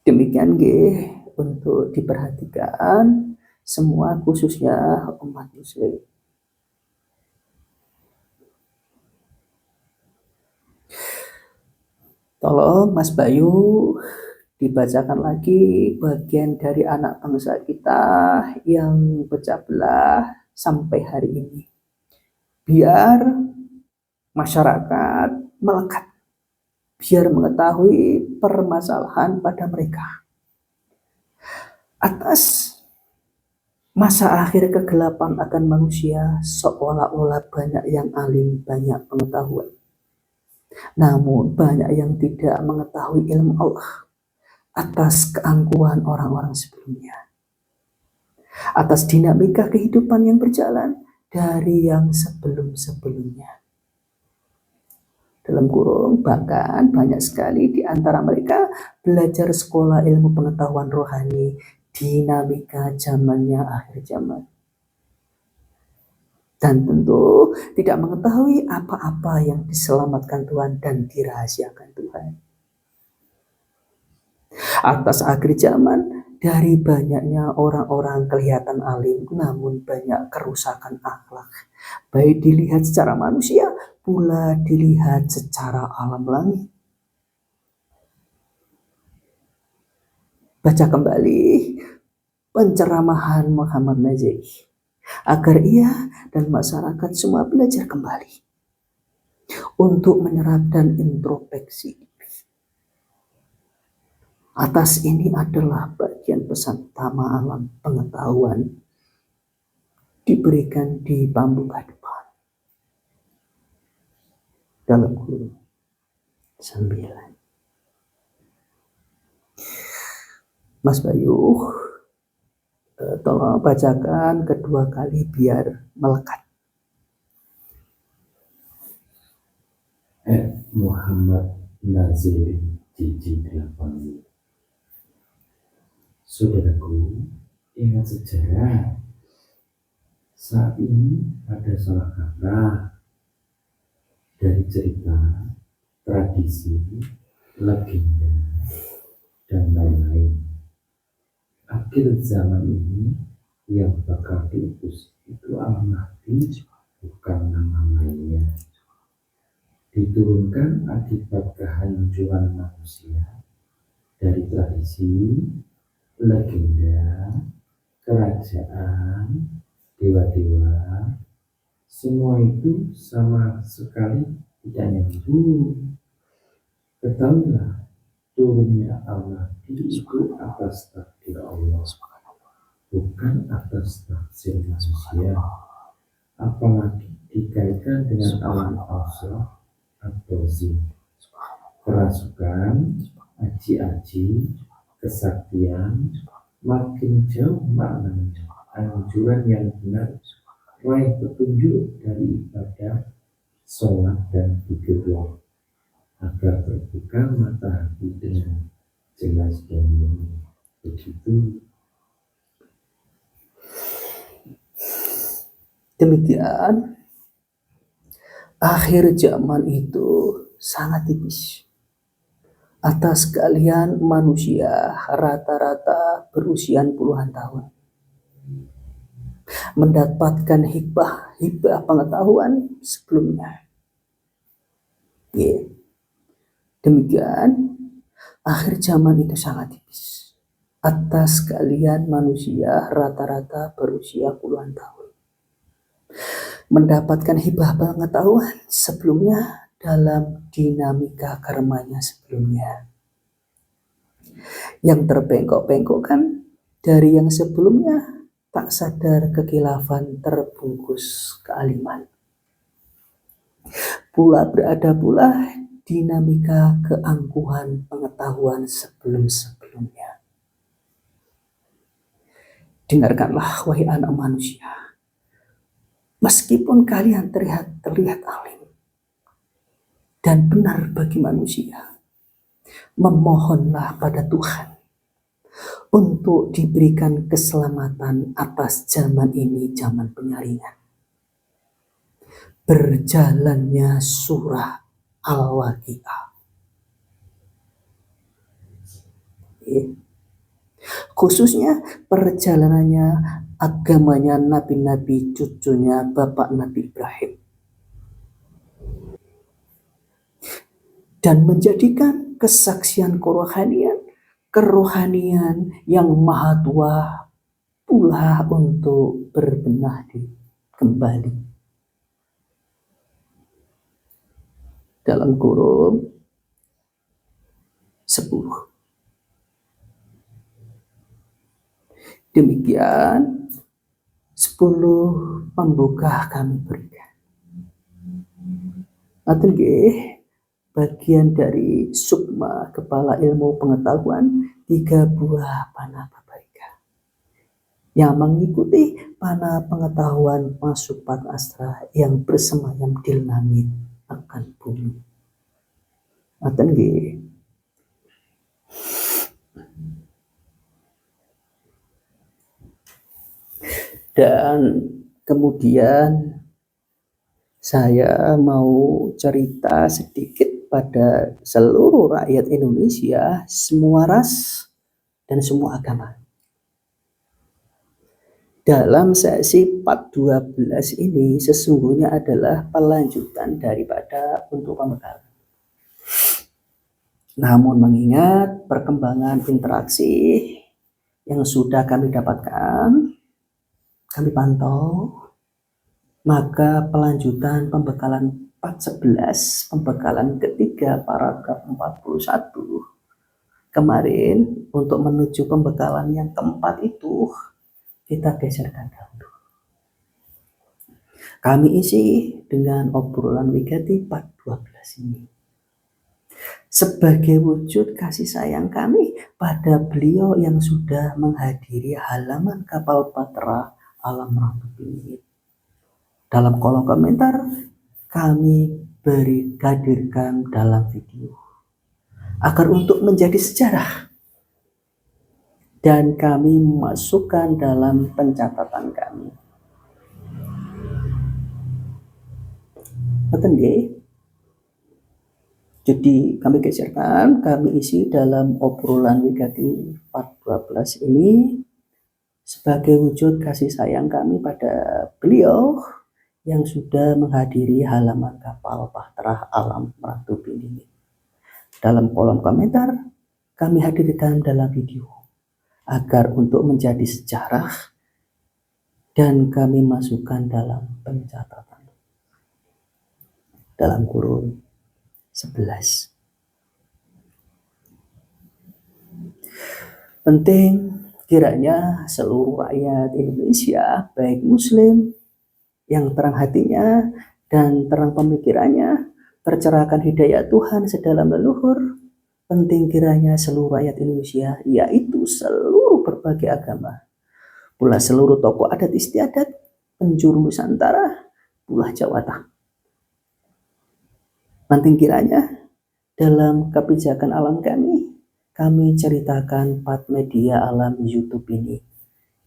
Demikian untuk diperhatikan semua khususnya umat muslim. Tolong Mas Bayu dibacakan lagi bagian dari anak bangsa kita yang pecah belah sampai hari ini. Biar masyarakat melekat. Biar mengetahui permasalahan pada mereka. Atas masa akhir kegelapan akan manusia seolah-olah banyak yang alim, banyak pengetahuan. Namun banyak yang tidak mengetahui ilmu Allah atas keangkuhan orang-orang sebelumnya. Atas dinamika kehidupan yang berjalan dari yang sebelum-sebelumnya. Dalam kurung, bahkan banyak sekali di antara mereka belajar sekolah ilmu pengetahuan rohani, dinamika zamannya akhir zaman. Dan tentu tidak mengetahui apa-apa yang diselamatkan Tuhan dan dirahasiakan Tuhan. Atas akhir zaman, dari banyaknya orang-orang kelihatan alim, namun banyak kerusakan akhlak. Baik dilihat secara manusia, pula dilihat secara alam langit. Baca kembali penceramahan Muhammad Nazili agar ia dan masyarakat semua belajar kembali untuk menyerap dan introspeksi. Atas ini adalah bagian pesan utama alam pengetahuan diberikan di pambuka depan. Dalam kurung Mas Bayu, tolong bacakan kedua kali biar melekat. Muhammad Nazir JJ8. Saudaraku, ingat sejarah. Saat ini ada salah kaprah dari cerita, tradisi, legenda, dan lain-lain. Akhir zaman ini yang bakal diutus itu Al-Mahdi, bukan nama lainnya. Diturunkan akibat kehancuran manusia dari tradisi, legenda, kerajaan, dewa-dewa, semua itu sama sekali tidak nyambung. Ketahuilah, turunnya Al-Mahdi itu atas takdir Allah, bukan atas taksir manusia. Apalagi dikaitkan dengan alam Allah atau zin, kerasukan, aji-aji, kesaktian, makin jauh maknanya. Anjuran yang benar, raih petunjuk dari ibadah, sholat, dan zikirullah, agar terbuka mata hati dengan jelas dan murni. Begitu. Demikian, akhir zaman itu sangat tipis. Atas kalian manusia rata-rata berusia puluhan tahun mendapatkan hibah pengetahuan sebelumnya. Demikian, akhir zaman itu sangat tipis. Atas kalian manusia rata-rata berusia puluhan tahun mendapatkan hibah pengetahuan sebelumnya dalam dinamika karmanya sebelumnya. Yang terbengkok-bengkok kan dari yang sebelumnya tak sadar kekilafan terbungkus kealiman. Pula berada pula dinamika keangkuhan pengetahuan sebelum-sebelumnya. Dengarkanlah wahai anak manusia. Meskipun kalian terlihat alim dan benar bagi manusia, memohonlah pada Tuhan untuk diberikan keselamatan atas zaman ini, zaman penyaringan. Berjalannya surah Al-Waqiah. Khususnya perjalanannya agamanya nabi-nabi, cucunya Bapak Nabi Ibrahim. Dan menjadikan kesaksian kerohanian yang maha tua pula untuk berbenah kembali. Dalam kurung 10. Demikian 10 pembuka kami berikan. Atau bagian dari sukma kepala ilmu pengetahuan 3 buah panah pabarika yang mengikuti panah pengetahuan masuk pada astra yang bersemayam di langit akan bumi. Atau dan kemudian saya mau cerita sedikit pada seluruh rakyat Indonesia, semua ras dan semua agama. Dalam sesi 4.12 ini sesungguhnya adalah pelanjutan daripada untuk pembekalan. Namun mengingat perkembangan interaksi yang sudah kami dapatkan, kami pantau, maka pelanjutan pembekalan 4.11, pembekalan ketiga paragraf 41 kemarin untuk menuju pembekalan yang keempat itu kita geserkan dahulu. Kami isi dengan obrolan Wigati 4.12 ini. sebagai wujud kasih sayang kami pada beliau yang sudah menghadiri halaman kapal Patra Alam Ratu Piningit. Dalam kolom komentar kami hadirkan dalam video agar untuk menjadi sejarah dan kami masukkan dalam pencatatan kami. Betul nggih? Jadi kami geserkan, kami isi dalam obrolan wigati part 12 ini sebagai wujud kasih sayang kami pada beliau yang sudah menghadiri halaman kapal Bahtera Alam Ratu Piningit. Dalam kolom komentar kami hadirkan dalam video agar untuk menjadi sejarah dan kami masukkan dalam pencatatan dalam kurun 11. Penting kiranya seluruh rakyat Indonesia, baik Muslim yang terang hatinya dan terang pemikirannya, tercerahkan hidayah Tuhan sedalam leluhur. Penting kiranya seluruh rakyat Indonesia, yaitu seluruh berbagai agama, pula seluruh tokoh adat istiadat, penjuru Nusantara, pula Jawa Tengah. Penting kiranya dalam kebijakan alam kami ceritakan part media alam YouTube ini.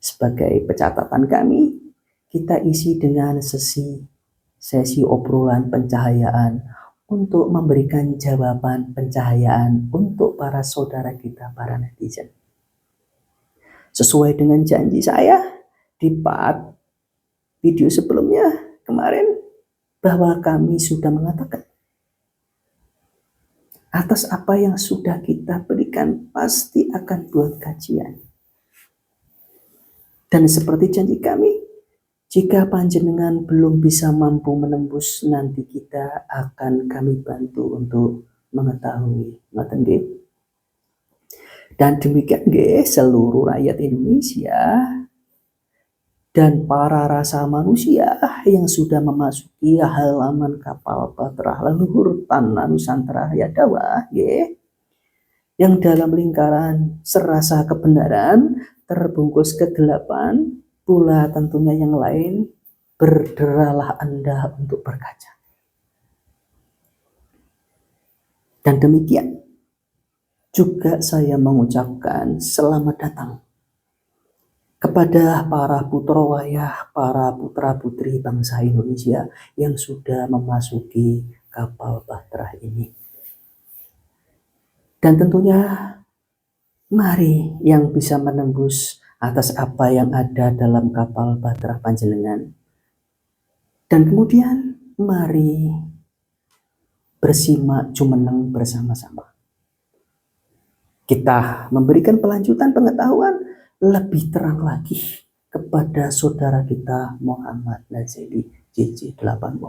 Sebagai pencatatan kami, kita isi dengan sesi obrolan pencahayaan untuk memberikan jawaban pencahayaan untuk para saudara kita, para netizen. Sesuai dengan janji saya di part video sebelumnya kemarin, bahwa kami sudah mengatakan atas apa yang sudah kita berikan pasti akan buat kajian. Dan seperti janji kami, jika panjenengan belum bisa mampu menembus, nanti kita akan kami bantu untuk mengetahui. Ngoten nggih. Dan demikian nggih seluruh rakyat Indonesia dan para rasa manusia yang sudah memasuki halaman kapal Bahtera leluhur tanah Nusantara Yadawa, yang dalam lingkaran serasa kebenaran terbungkus kegelapan, pula tentunya yang lain, berderalah Anda untuk berkaca. Dan demikian juga saya mengucapkan selamat datang kepada para putra wayah, para putra-putri bangsa Indonesia yang sudah memasuki kapal Bahtera ini. Dan tentunya mari yang bisa menembus atas apa yang ada dalam kapal Bahtera panjenengan. Dan kemudian mari bersimak jumeneng bersama-sama. Kita memberikan pelanjutan pengetahuan lebih terang lagi kepada saudara kita Muhammad Nazeli JJ80.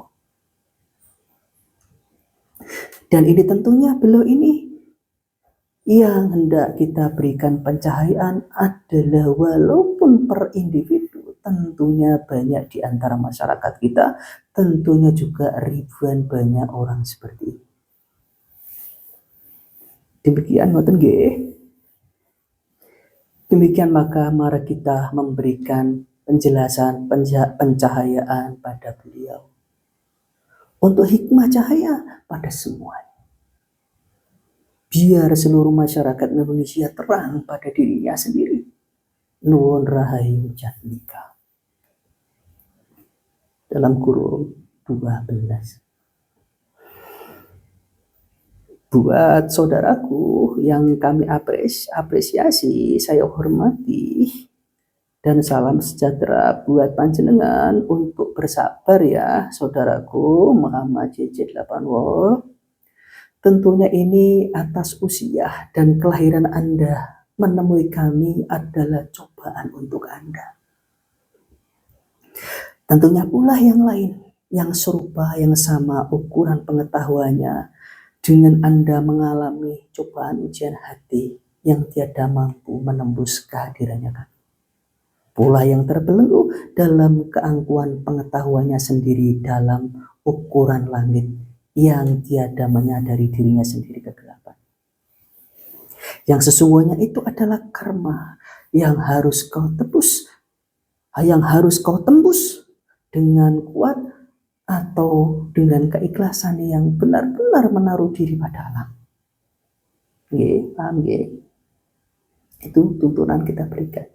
Dan ini tentunya beliau ini yang hendak kita berikan pencahayaan adalah walaupun per individu, tentunya banyak di antara masyarakat kita, tentunya juga ribuan banyak orang seperti ini. Demikian ngoten nggih. Demikian maka mari kita memberikan penjelasan pencahayaan pada beliau. Untuk hikmah cahaya pada semuanya. Biar seluruh masyarakat Indonesia terang pada dirinya sendiri. Nuwun rahayu jatnika. Dalam kurung 12. Buat saudaraku yang kami apresiasi, saya hormati, dan salam sejahtera buat panjenengan untuk bersabar ya saudaraku Muhammad JJ80. Tentunya ini atas usia dan kelahiran Anda menemui kami adalah cobaan untuk Anda. Tentunya pula yang lain, yang serupa, yang sama ukuran pengetahuannya, dengan Anda mengalami cobaan ujian hati yang tiada mampu menembus kehadirannya kan. Pula yang terbelenggu dalam keangkuhan pengetahuannya sendiri dalam ukuran langit yang tiada menyadari dirinya sendiri kegelapan. Yang sesungguhnya itu adalah karma yang harus kau tembus dengan kuat atau dengan keikhlasan yang benar-benar menaruh diri pada alam. Paham nggih? Itu tuntunan kita berikan.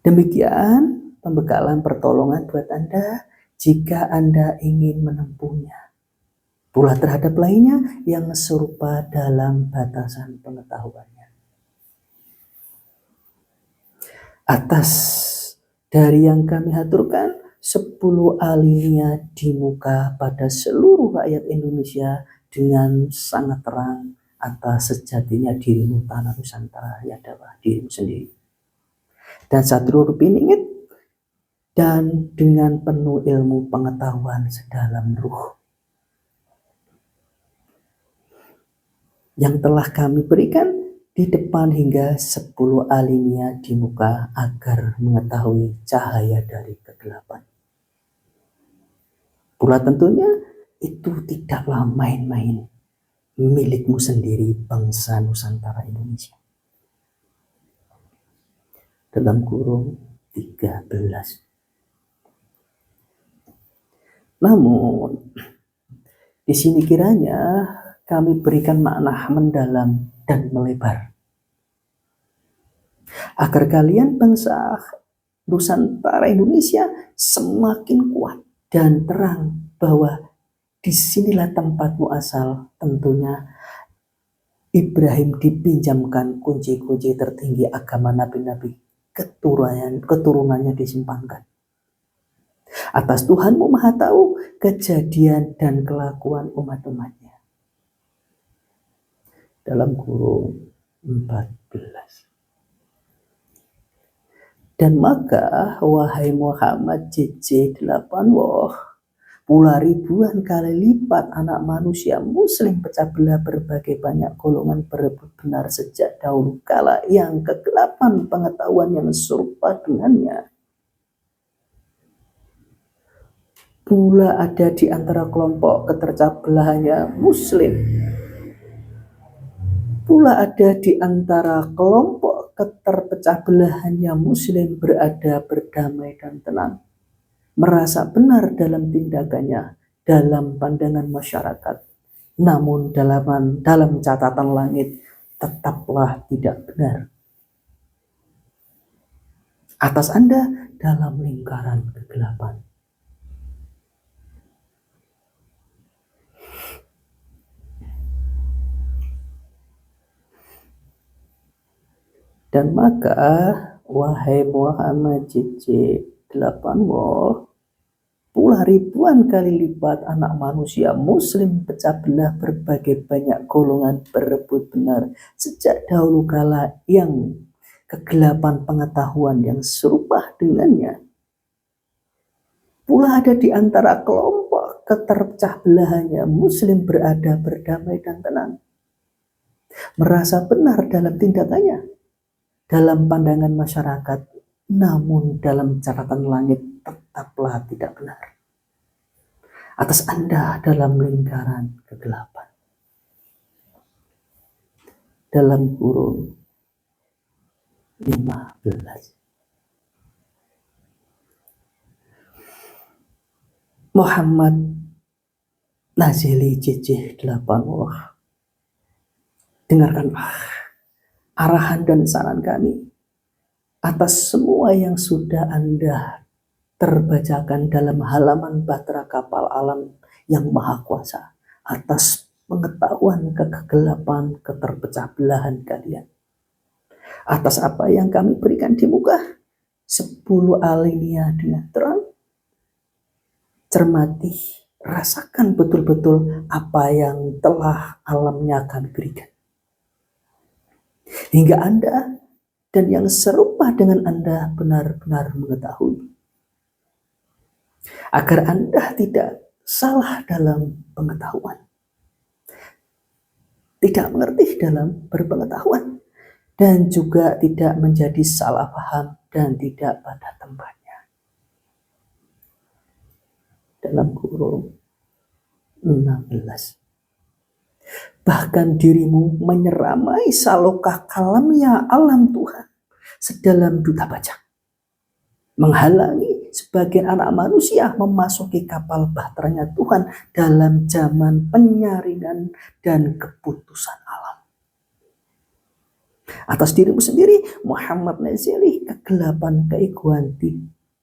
Demikian pembekalan pertolongan buat Anda jika Anda ingin menempuhnya. Pula terhadap lainnya yang serupa dalam batasan pengetahuannya. Atas dari yang kami haturkan, 10 alinea di muka pada seluruh rakyat Indonesia dengan sangat terang atas sejatinya dirimu tanah Nusantara yang adalah dirimu sendiri. Dan satu rupiningit dan dengan penuh ilmu pengetahuan sedalam ruh yang telah kami berikan di depan hingga 10 alinea di muka agar mengetahui cahaya dari kegelapan. Pula tentunya itu tidaklah main-main milikmu sendiri bangsa Nusantara Indonesia. Dalam kurung 13. Namun di sini kiranya kami berikan makna mendalam dan melebar agar kalian bangsa Nusantara Indonesia semakin kuat dan terang bahwa disinilah tempatmu asal. Tentunya Ibrahim dipinjamkan kunci-kunci tertinggi agama nabi-nabi, keturunannya disimpankan. Atas Tuhanmu Maha Tahu kejadian dan kelakuan umat-umatnya. Dalam kurung 14. Dan maka wahai Muhammad JJ 8 pula ribuan kali lipat anak manusia muslim pecah belah berbagai banyak golongan berebut benar sejak dahulu kala yang kegelapan pengetahuan yang serupa dengannya. Pula ada di antara kelompok ketercah belahannya muslim. Pula ada di antara kelompok keterpecah belahannya muslim berada berdamai dan tenang. Merasa benar dalam tindakannya, dalam pandangan masyarakat. Namun dalam catatan langit tetaplah tidak benar. Atas Anda dalam lingkaran kegelapan. Dan maka wahai Muhammad JJ 8 pula ribuan kali lipat anak manusia muslim pecah belah berbagai banyak golongan berebut benar sejak dahulu kala yang kegelapan pengetahuan yang serupa dengannya. Pula ada di antara kelompok keterpecah belahannya muslim berada berdamai dan tenang. Merasa benar dalam tindakannya, dalam pandangan masyarakat, namun dalam catatan langit tetaplah tidak benar. Atas Anda dalam lingkaran kegelapan. Dalam kurung 15. Muhammad Nazili JJ 8. Dengarkanlah arahan dan saran kami atas semua yang sudah Anda terbacakan dalam halaman bahtera kapal alam yang maha kuasa atas pengetahuan kegelapan keterpecah belahan kalian. Atas apa yang kami berikan di muka 10 alinea dengan terang. Cermati, rasakan betul-betul apa yang telah alamnya kami berikan. Hingga Anda dan yang serupa dengan Anda benar-benar mengetahui. Agar Anda tidak salah dalam pengetahuan. Tidak mengerti dalam berpengetahuan. Dan juga tidak menjadi salah paham dan tidak pada tempatnya. Dalam kurung 16. Bahkan dirimu menyeramai salokah kalamnya alam Tuhan sedalam duta baja, menghalangi sebagian anak manusia memasuki kapal bahteranya Tuhan dalam zaman penyaringan dan keputusan alam. Atas dirimu sendiri, Muhammad Nazili, kegelapan keegoan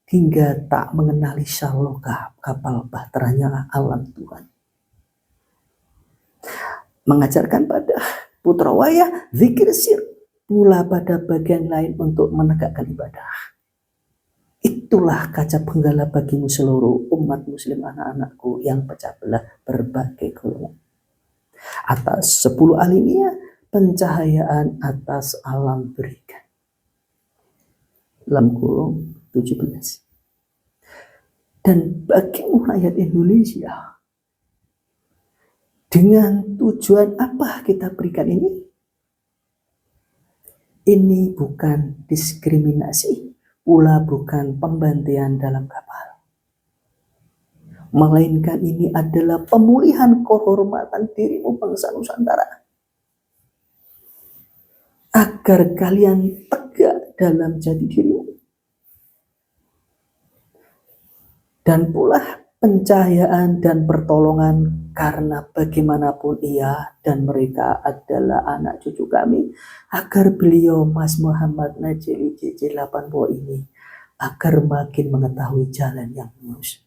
hingga tak mengenali salokah kapal bahteranya alam Tuhan. Mengajarkan pada putra wayah zikir sir, pula pada bagian lain untuk menegakkan ibadah. Itulah kaca penggala bagimu seluruh umat muslim anak-anakku yang pecah belah berbagai golongan. Atas 10 alinea pencahayaan atas alam berikan. Dalam kurung 17. Dan bagimu rakyat Indonesia, dengan tujuan apa kita berikan ini? Ini bukan diskriminasi, pula bukan pembantian dalam kapal. Melainkan ini adalah pemulihan kehormatan dirimu bangsa Nusantara. Agar kalian tegak dalam jati dirimu. Dan pula pencahayaan dan pertolongan, karena bagaimanapun ia dan mereka adalah anak cucu kami, agar beliau Mas Muhammad Nazili JJ 80 ini agar makin mengetahui jalan yang lurus.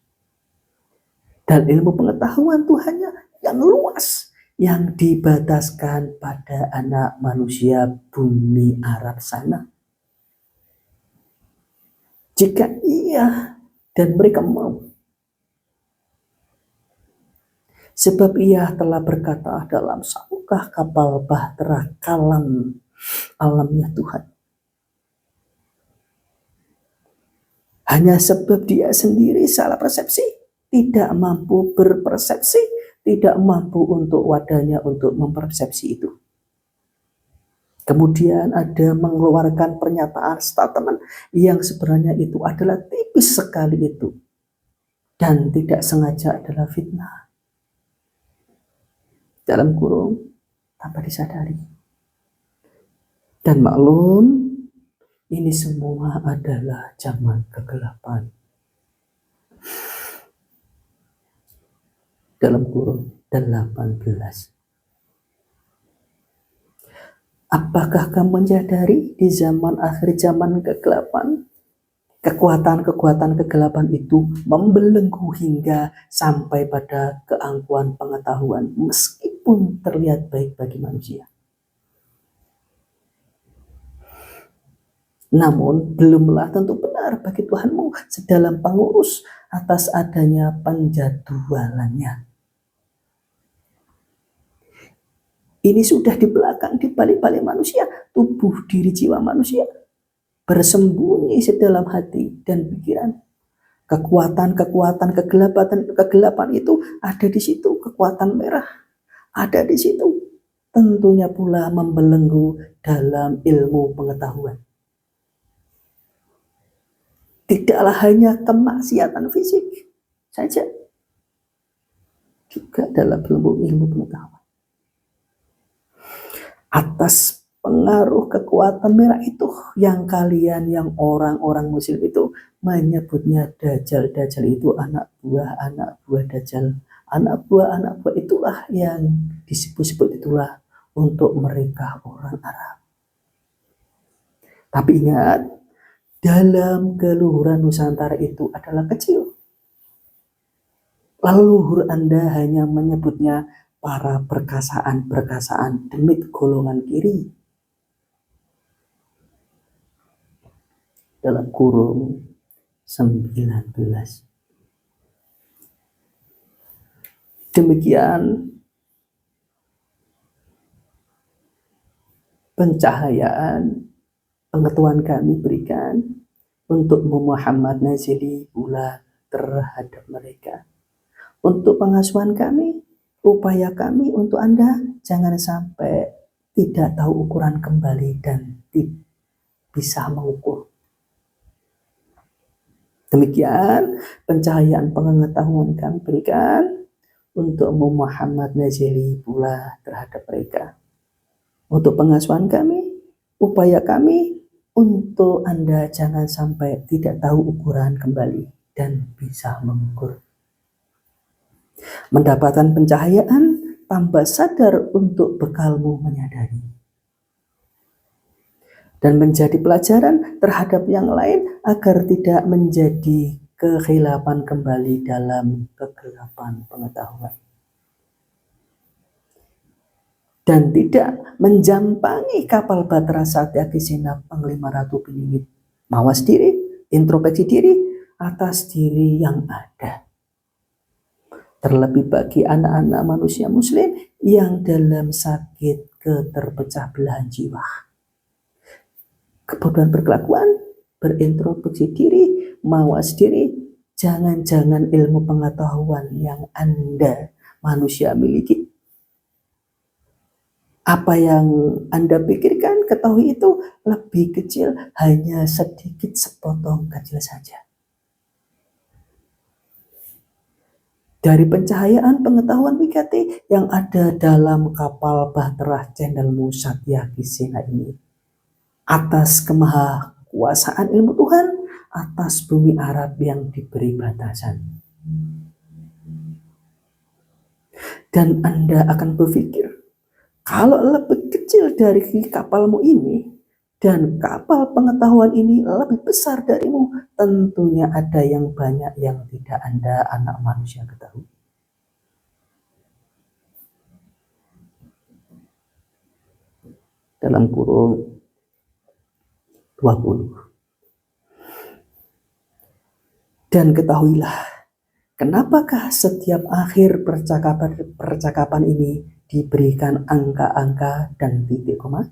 Dan ilmu pengetahuan Tuhannya yang luas, yang dibataskan pada anak manusia bumi Arab sana. Jika ia dan mereka mau, sebab ia telah berkata dalam salokah kapal bahtera kalam alamnya Tuhan. Hanya sebab dia sendiri salah persepsi, tidak mampu berpersepsi, tidak mampu untuk wadahnya untuk mempersepsi itu. Kemudian ada mengeluarkan pernyataan statement yang sebenarnya itu adalah tipis sekali itu. Dan tidak sengaja adalah fitnah. Dalam kurung tanpa disadari. Dan maklum, ini semua adalah zaman kegelapan. Dalam kurung 18. Apakah kamu menyadari di zaman akhir zaman kegelapan, kekuatan-kekuatan kegelapan itu membelenggu hingga sampai pada keangkuhan pengetahuan meskipun terlihat baik bagi manusia. Namun belumlah tentu benar bagi Tuhanmu sedalam pengurus atas adanya penjadwalannya. Ini sudah di belakang, di balik-balik manusia, tubuh diri jiwa manusia bersembunyi sedalam hati dan pikiran. Kekuatan-kekuatan kegelapan itu ada di situ, kekuatan merah ada di situ. Tentunya pula membelenggu dalam ilmu pengetahuan. Tidaklah hanya kemaksiatan fisik saja, juga dalam ilmu pengetahuan. Atas pengaruh kekuatan merah itu yang kalian, yang orang-orang muslim itu menyebutnya Dajjal. Dajjal itu anak buah Dajjal. Anak buah itulah yang disebut-sebut itulah untuk mereka orang Arab. Tapi ingat, dalam keluhuran Nusantara itu adalah kecil. Leluhur Anda hanya menyebutnya para perkasaan demit golongan kiri. Dalam kurung 19. Demikian pencahayaan pengetahuan kami berikan untuk Muhammad Nazili pula terhadap mereka. Untuk pengasuhan kami, upaya kami untuk Anda jangan sampai tidak tahu ukuran kembali dan bisa mengukur. Demikian pencahayaan pengetahuan kami berikan untukmu Muhammad Nazili pula terhadap mereka. Untuk pengasuhan kami, upaya kami untuk Anda jangan sampai tidak tahu ukuran kembali dan bisa mengukur. Mendapatkan pencahayaan, tambah sadar untuk bekalmu menyadari. Dan menjadi pelajaran terhadap yang lain agar tidak menjadi kehilapan kembali dalam kegelapan pengetahuan. Dan tidak menjampangi kapal Batra Satya Kisinap Panglima Ratu Piningit. Mawas diri, introspeksi diri atas diri yang ada. Terlebih bagi anak-anak manusia muslim yang dalam sakit keterpecah belahan jiwa. Kebodohan berkelakuan, berintrospeksi diri, mawas diri, jangan-jangan ilmu pengetahuan yang Anda manusia miliki. Apa yang Anda pikirkan, ketahui itu lebih kecil, hanya sedikit sepotong kecil saja. Dari pencahayaan pengetahuan wigati yang ada dalam kapal Bahtera Cendalmu Satya Kisena ini, atas kemahakuasaan ilmu Tuhan, atas bumi Arab yang diberi batasan. Dan Anda akan berpikir, kalau lebih kecil dari kapalmu ini dan kapal pengetahuan ini lebih besar darimu, tentunya ada yang banyak yang tidak Anda anak manusia ketahui. Dalam kurung 20. Dan ketahuilah, kenapakah setiap akhir percakapan ini diberikan angka-angka dan titik koma?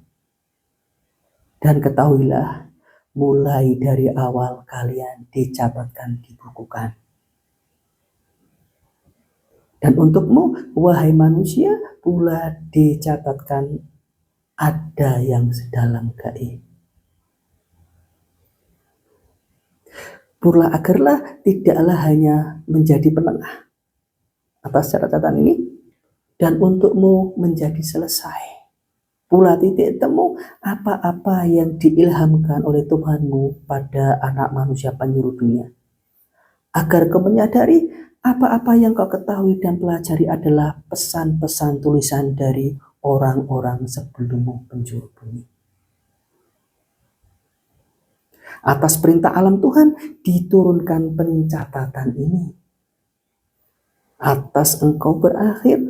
Dan ketahuilah, mulai dari awal kalian dicatatkan, dibukukan. Dan untukmu, wahai manusia, pula dicatatkan ada yang sedalam gaib. Pula agarlah tidaklah hanya menjadi penengah atas catatan ini, dan untukmu menjadi selesai. Pula titik temu apa-apa yang diilhamkan oleh Tuhanmu pada anak manusia penjuru dunia. Agar kau menyadari apa-apa yang kau ketahui dan pelajari adalah pesan-pesan tulisan dari orang-orang sebelummu penjuru bumi. Atas perintah alam Tuhan diturunkan pencatatan ini. Atas engkau berakhir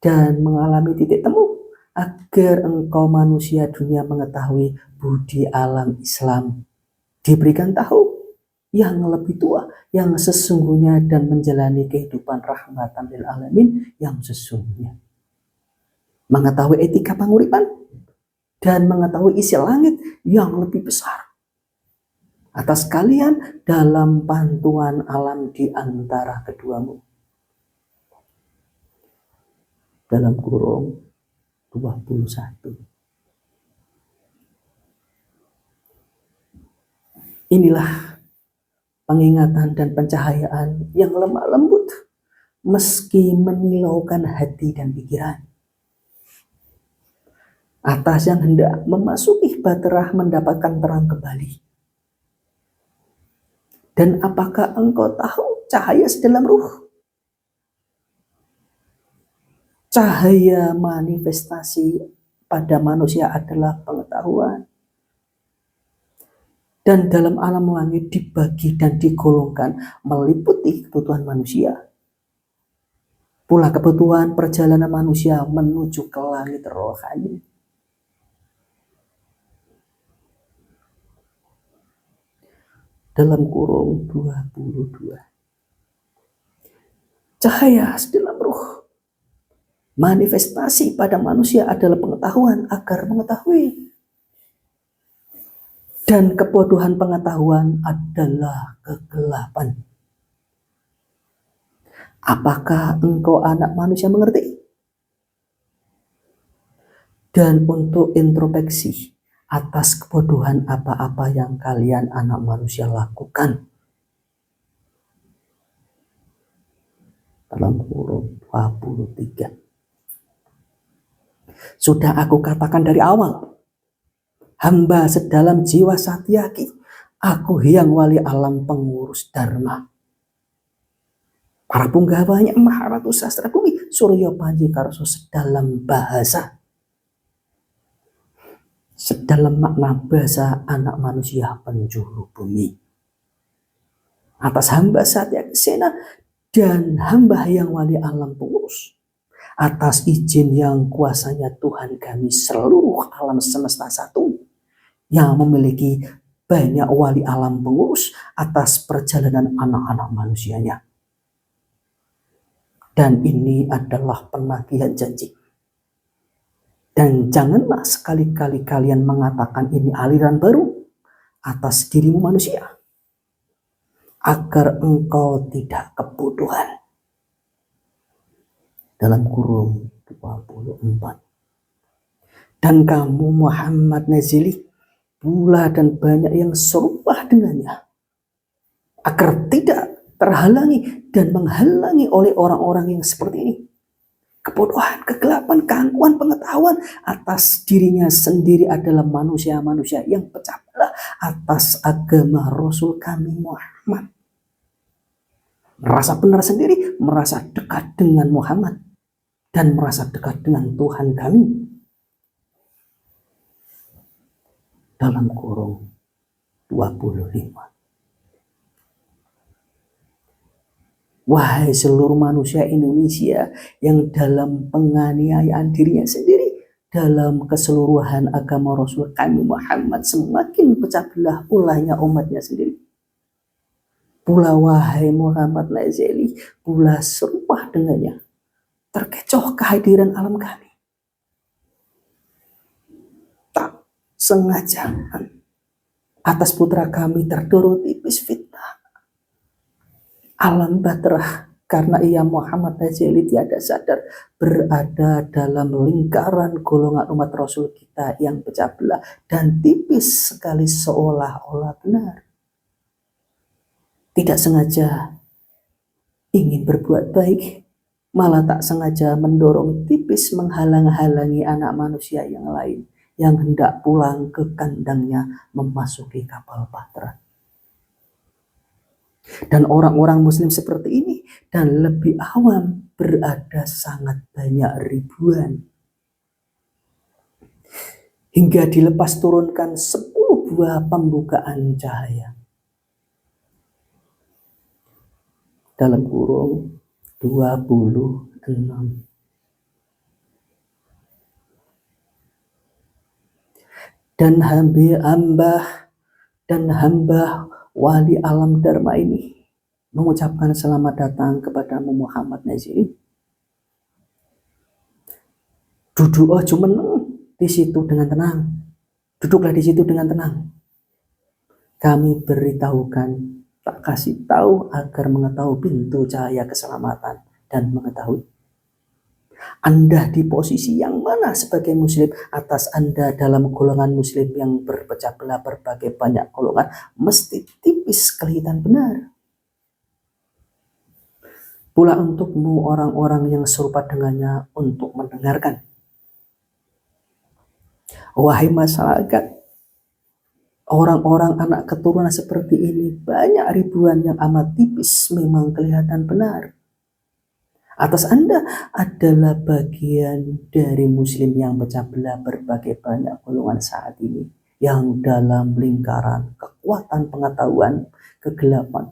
dan mengalami titik temu, agar engkau manusia dunia mengetahui budi alam Islam, diberikan tahu yang lebih tua, yang sesungguhnya, dan menjalani kehidupan rahmatan lil alamin yang sesungguhnya. Mengetahui etika panguripan dan mengetahui isi langit yang lebih besar atas kalian dalam bantuan alam di antara keduamu. Dalam kurung 21. Inilah pengingatan dan pencahayaan yang lemah lembut, meski menyilaukan hati dan pikiran. Atas yang hendak memasuki baterah mendapatkan terang kembali. Dan apakah engkau tahu cahaya sedalam ruh? Cahaya manifestasi pada manusia adalah pengetahuan. Dan dalam alam langit dibagi dan digolongkan meliputi kebutuhan manusia. Pula kebutuhan perjalanan manusia menuju ke langit rohani. Dalam kurung 22. Cahaya sedalam ruh. Manifestasi pada manusia adalah pengetahuan agar mengetahui. Dan kebodohan pengetahuan adalah kegelapan. Apakah engkau anak manusia mengerti? Dan untuk introspeksi atas kebodohan apa-apa yang kalian anak manusia lakukan. Dalam dalam kurung 23. Sudah aku katakan dari awal, hamba sedalam jiwa Satyaki, aku Hyang Wali Alam pengurus Dharma. Para punggawanya Maharatu Sastra Bumi, Surya Panji Karso sedalam bahasa, sedalam makna bahasa anak manusia penjuru bumi. Atas hamba Satyaki Sena dan hamba Hyang Wali Alam pengurus, atas izin yang kuasanya Tuhan kami seluruh alam semesta satu, yang memiliki banyak wali alam pengurus atas perjalanan anak-anak manusianya. Dan ini adalah penagihan janji. Dan janganlah sekali-kali kalian mengatakan ini aliran baru atas dirimu manusia, agar engkau tidak kebodohan. Dalam kurung 24. Dan kamu Muhammad Nazili pula dan banyak yang serupa dengannya, agar tidak terhalangi dan menghalangi oleh orang-orang yang seperti ini. Kebodohan, kegelapan, keangkuhan pengetahuan atas dirinya sendiri adalah manusia-manusia yang pecah belah atas agama Rasul kami Muhammad. Merasa benar sendiri, merasa dekat dengan Muhammad, dan merasa dekat dengan Tuhan kami. Dalam kurung 25. Wahai seluruh manusia Indonesia yang dalam penganiayaan dirinya sendiri, dalam keseluruhan agama Rasul kami Muhammad semakin pecah belah ulahnya umatnya sendiri. Pula wahai Muhammad Nazili, pula serupa dengannya, terkecoh kehadiran alam kami. Tak sengaja atas putra kami terdorong tipis fitnah alam batrah, karena ia Muhammad Nazili tiada sadar berada dalam lingkaran golongan umat Rasul kita yang pecah belah dan tipis sekali seolah-olah benar. Tidak sengaja ingin berbuat baik, malah tak sengaja mendorong tipis menghalang-halangi anak manusia yang lain yang hendak pulang ke kandangnya memasuki kapal bahtera. Dan orang-orang muslim seperti ini dan lebih awam berada sangat banyak ribuan. Hingga dilepas turunkan 10 buah pembukaan cahaya. Dalam kurung 26. Dan hamba wali alam Dharma ini mengucapkan selamat datang kepadamu Muhammad Nazili. Duduk aja meneng di situ dengan tenang. Duduklah di situ dengan tenang. Kami beritahukan, tak kasih tahu agar mengetahui pintu cahaya keselamatan dan mengetahui Anda di posisi yang mana sebagai muslim. Atas Anda dalam golongan muslim yang berpecah belah berbagai banyak golongan mesti tipis kelihatan benar. Pula untukmu orang-orang yang serupa dengannya untuk mendengarkan. Wahai masyarakat, orang-orang anak keturunan seperti ini banyak ribuan yang amat tipis memang kelihatan benar. Atas Anda adalah bagian dari muslim yang pecah belah berbagai banyak golongan saat ini, yang dalam lingkaran kekuatan pengetahuan kegelapan.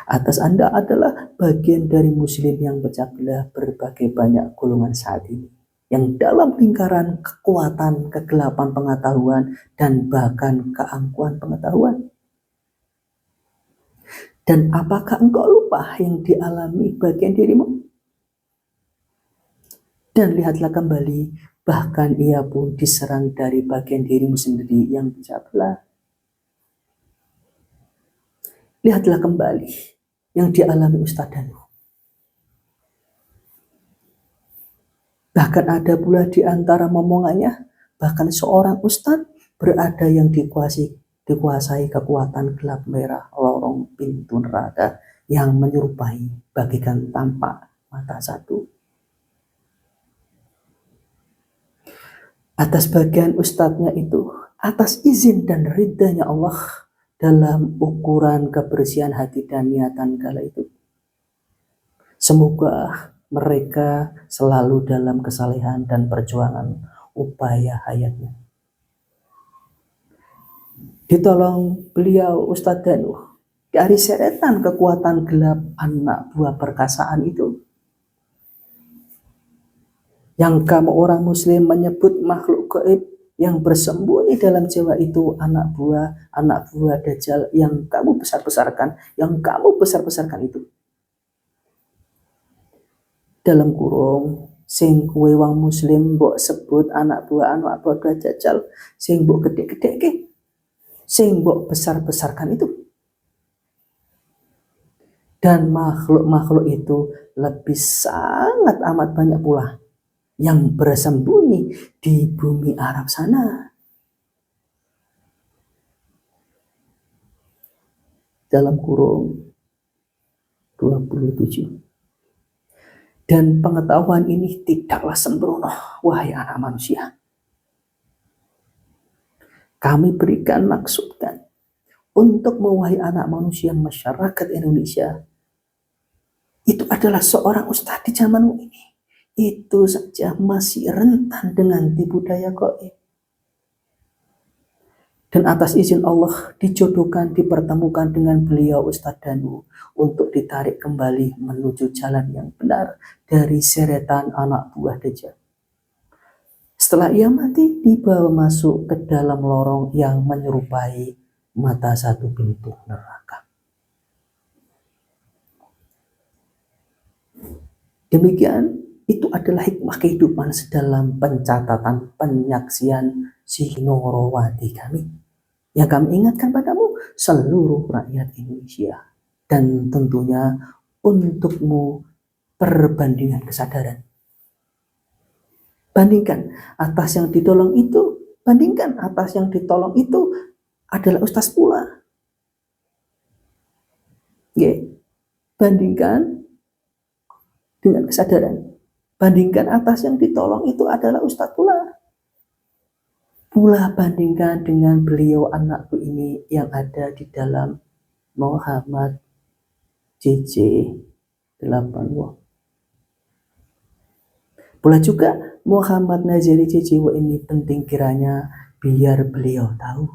Atas Anda adalah bagian dari muslim yang pecah belah berbagai banyak golongan saat ini, yang dalam lingkaran kekuatan kegelapan pengetahuan dan bahkan keangkuhan pengetahuan. Dan apakah engkau lupa yang dialami bagian dirimu? Dan lihatlah kembali, bahkan ia pun diserang dari bagian dirimu sendiri yang pecah belah. Lihatlah kembali yang dialami ustadzamu. Bahkan ada pula di antara momongannya, bahkan seorang ustadz berada yang dikuasai dikuasai kekuatan gelap merah lorong pintu neraka yang menyerupai bagikan tampak mata satu. Atas bagian ustadznya itu, atas izin dan ridhanya Allah dalam ukuran kebersihan hati dan niatan kala itu, semoga mereka selalu dalam kesalehan dan perjuangan upaya hayatnya. Ditolong beliau Ustadz Danu dari seretan kekuatan gelap anak buah perkasaan itu, yang kamu orang muslim menyebut makhluk gaib yang bersembunyi dalam jiwa itu anak buah Dajjal yang kamu besar-besarkan itu. Dalam kurung sing kuwe wong muslim mbok sebut anak buah Dajjal, sing mbok gede-gede sing mbok besar-besarkan itu. Dan makhluk-makhluk itu lebih sangat amat banyak pula yang bersembunyi di bumi Arab sana. Dalam kurung 27. Dan pengetahuan ini tidaklah sembrono, wahai anak manusia. Kami berikan maksudkan untuk mewahai anak manusia masyarakat Indonesia. Itu adalah seorang ustadz di zamanmu ini. Itu saja masih rentan dengan tipu daya gaib. Dan atas izin Allah dijodohkan, dipertemukan dengan beliau Ustadz Danu untuk ditarik kembali menuju jalan yang benar dari seretan anak buah Dajjal. Setelah ia mati, dibawa masuk ke dalam lorong yang menyerupai mata satu pintu neraka. Demikian, itu adalah hikmah kehidupan sedalam pencatatan penyaksian si Norowati kami. Yang kami ingatkan padamu seluruh rakyat Indonesia. Dan tentunya untukmu perbandingan kesadaran. Bandingkan atas yang ditolong itu, bandingkan atas yang ditolong itu adalah ustaz pula. Bandingkan dengan kesadaran. Bandingkan atas yang ditolong itu adalah ustaz pula. Pula bandingkan dengan beliau anakku ini yang ada di dalam Muhammad JJ 8W. Pula juga Muhammad Naziri JJW ini penting kiranya biar beliau tahu.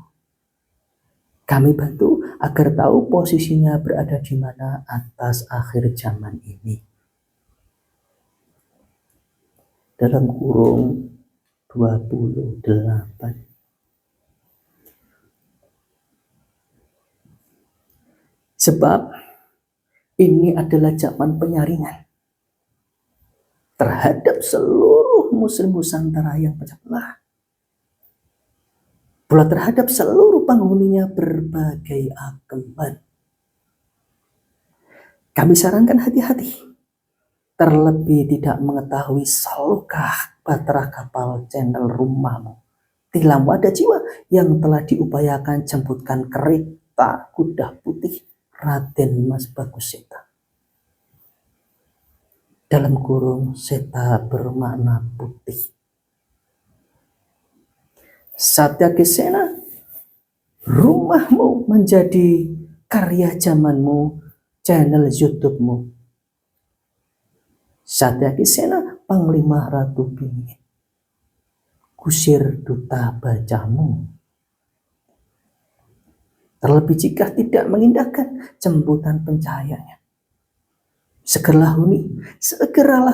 Kami bantu agar tahu posisinya berada di mana atas akhir zaman ini. Dalam kurung 28. Sebab ini adalah zaman penyaringan terhadap seluruh muslim Nusantara yang pecah belah. Pula terhadap seluruh penghuninya berbagai agama. Kami sarankan hati-hati. Terlebih tidak mengetahui salukah bahtera kapal channel rumahmu. Tilamu ada jiwa yang telah diupayakan jemputkan kereta kuda putih Raden Mas Bagus Seta. Dalam kurung Seta bermakna putih. Satya Kesena, rumahmu menjadi karya zamanmu, channel YouTube-mu. Satya Kesena, Panglima Ratu Bingit. Kusir duta bacamu. Terlebih jika tidak mengindahkan jemputan pencahayaannya. Segeralah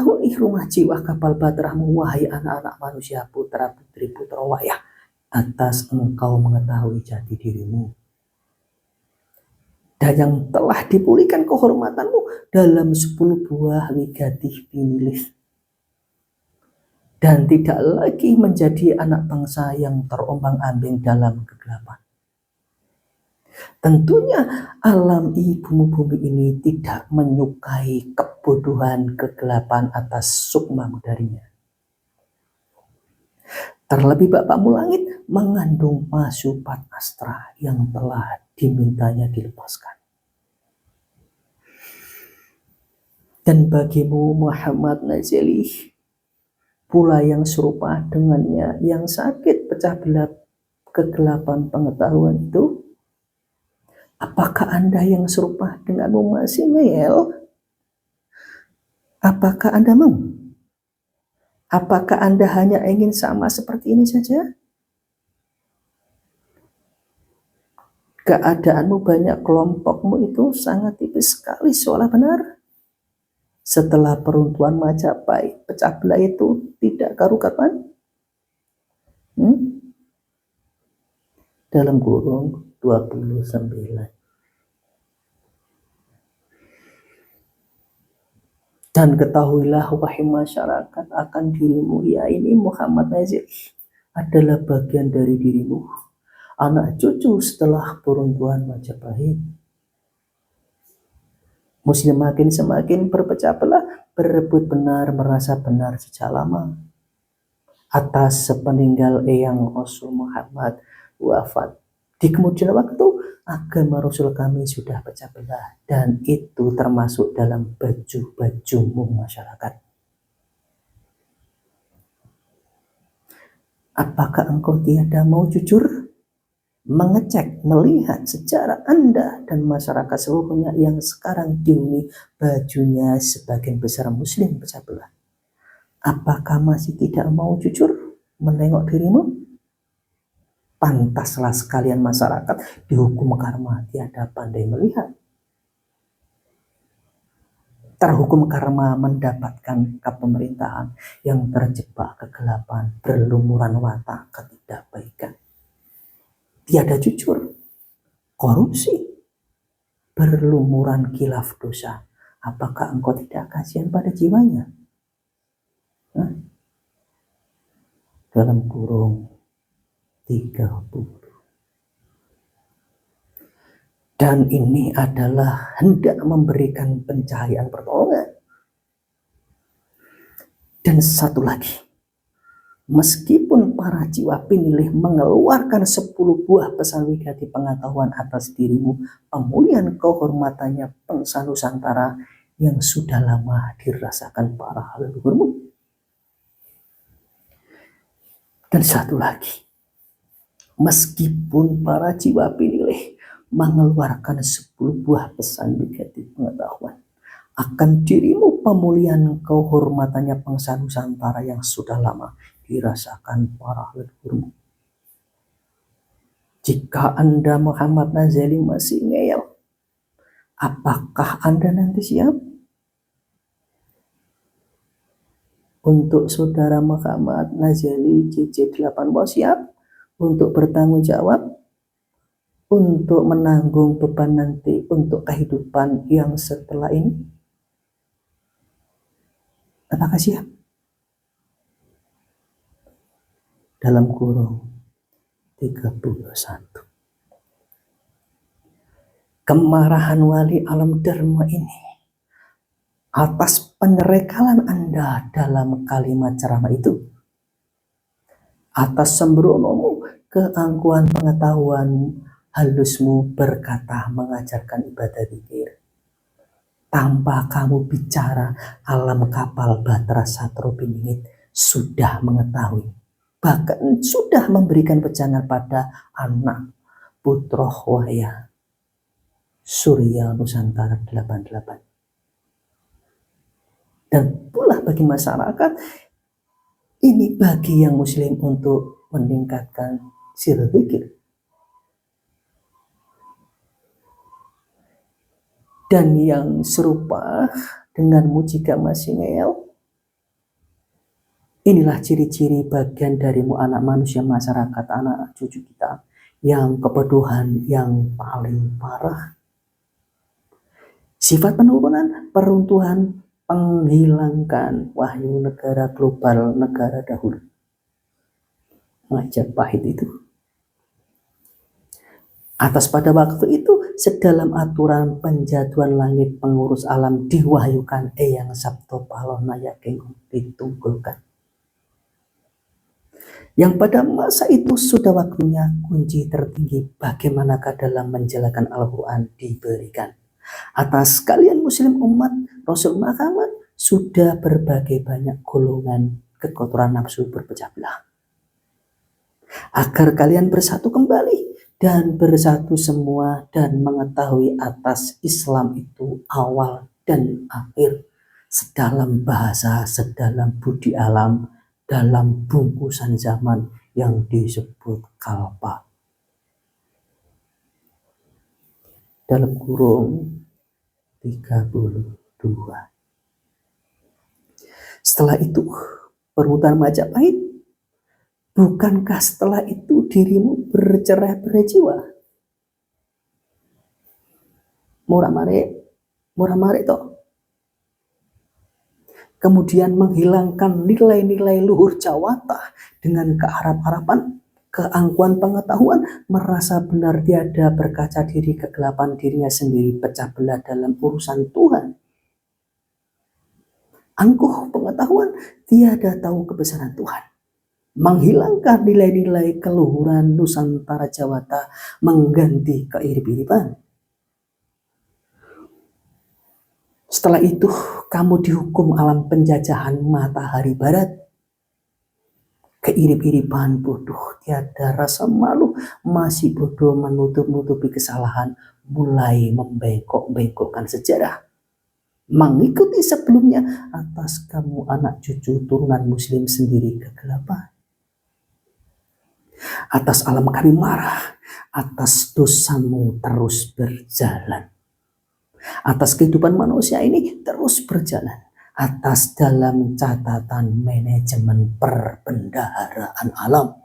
huni rumah jiwa kapal bahteramu, wahai anak-anak manusia, putra putri putra wayah, atas engkau mengetahui jati dirimu. Dan yang telah dipulihkan kehormatanmu dalam 10 buah wigatih pinilih. Dan tidak lagi menjadi anak bangsa yang terombang-ambing dalam kegelapan. Tentunya alam ibumu bumi ini tidak menyukai kebodohan kegelapan atas sukmamu darinya. Terlebih Bapakmu langit mengandung Pasupat Astra yang telah dimintanya dilepaskan. Dan bagimu Muhammad Nazili pula yang serupa dengannya, yang sakit pecah belah kegelapan pengetahuan itu. Apakah Anda yang serupa denganmu masih ngeyel? Apakah Anda mau? Apakah Anda hanya ingin sama seperti ini saja? Keadaanmu banyak kelompokmu itu sangat tipis sekali seolah benar. Setelah peruntuhan Majapahit pecah belah itu tidak karu-karuan. Dalam kurung 29. Dan ketahuilah wahai masyarakat akan dirimu, ya ini Muhammad Nazir adalah bagian dari dirimu, anak cucu setelah peruntuhan Majapahit. Muslim semakin berpecah belah, berebut benar, merasa benar sejak lama. Atas sepeninggal Eyang Rasul Muhammad wafat, di kemudian waktu agama Rasul kami sudah pecah belah, dan itu termasuk dalam baju-bajumu masyarakat. Apakah engkau tiada mau jujur mengecek, melihat sejarah Anda dan masyarakat seluruhnya yang sekarang dihuni bajunya sebagian besar Muslim pecah belah? Apakah masih tidak mau jujur menengok dirimu? Pantaslah sekalian masyarakat dihukum karma tiada pandai melihat. Terhukum karma mendapatkan kepemerintahan yang terjebak kegelapan, berlumuran watak ketidakbaikan. Tiada jujur, korupsi, berlumuran khilaf dosa. Apakah engkau tidak kasihan pada jiwanya? Dalam kurung 30. Dan ini adalah hendak memberikan pencahayaan pertolongan. Dan satu lagi, meskipun para jiwa pinilih mengeluarkan 10 buah pesan wigati pengetahuan atas dirimu, pemulihan kehormatannya bangsa Nusantara yang sudah lama dirasakan para leluhurmu. Dan satu lagi, meskipun para jiwa pinilih mengeluarkan 10 buah pesan wigati pengetahuan akan dirimu, pemulihan kehormatannya bangsa Nusantara yang sudah lama dirasakan para leluhurmu. Jika Anda Muhammad Nazili masih ngeyel, apakah Anda nanti siap untuk saudara Muhammad Nazili JJ8 siap untuk bertanggung jawab, untuk menanggung beban nanti untuk kehidupan yang setelah ini? Apakah siap? Dalam kurung 31. Kemarahan wali alam Dharma ini atas penyerekalan Anda dalam kalimat ceramah itu, atas sembronomu, keangkuhan pengetahuan halusmu berkata mengajarkan ibadah zikir, tanpa kamu bicara alam kapal Batra Satro Piningit sudah mengetahui, bahkan sudah memberikan pejangan pada anak putra Waya Surya Nusantara 88. Dan pula bagi masyarakat, ini bagi yang Muslim untuk meningkatkan sir zikir. Dan yang serupa dengan jika masih ngeyel, inilah ciri-ciri bagian darimu anak manusia masyarakat, anak cucu kita yang kebodohan yang paling parah. Sifat penurunan, peruntuhan, menghilangkan wahyu negara global, negara dahulu. Majapahit itu. Atas pada waktu itu, sedalam aturan penjatuhan langit pengurus alam diwahyukan Eyang Sabto Palona Yaking ditunggulkan. yang pada masa itu sudah waktunya kunci tertinggi bagaimanakah dalam menjalankan Al-Quran diberikan. Atas kalian muslim umat Rasul Muhammad sudah berbagai banyak golongan kekotoran nafsu berpecah belah. Agar kalian bersatu kembali dan bersatu semua dan mengetahui atas Islam itu awal dan akhir, sedalam bahasa, sedalam budi alam, dalam bungkusan zaman yang disebut kalpa. Dalam kurung 32. Setelah itu permutaan Majapahit, bukankah setelah itu dirimu bercerai-berai jiwa? Murah-mare toh. Kemudian menghilangkan nilai-nilai luhur Jawata dengan keharap-harapan, keangkuhan pengetahuan, merasa benar tiada berkaca diri kegelapan dirinya sendiri pecah belah dalam urusan Tuhan. Angkuh pengetahuan, tiada tahu kebesaran Tuhan. Menghilangkan nilai-nilai keluhuran Nusantara Jawata, mengganti keirip-iripan. Setelah itu kamu dihukum alam penjajahan matahari barat. Keirip-iripan bodoh, tiada rasa malu, masih bodoh menutup-nutupi kesalahan, mulai membengkok-bengkokkan sejarah. Mengikuti sebelumnya atas kamu anak cucu turunan muslim sendiri kegelapan. Atas alam kami marah, atas dosamu terus berjalan. Atas kehidupan manusia ini terus berjalan. Atas dalam catatan manajemen perbendaharaan alam.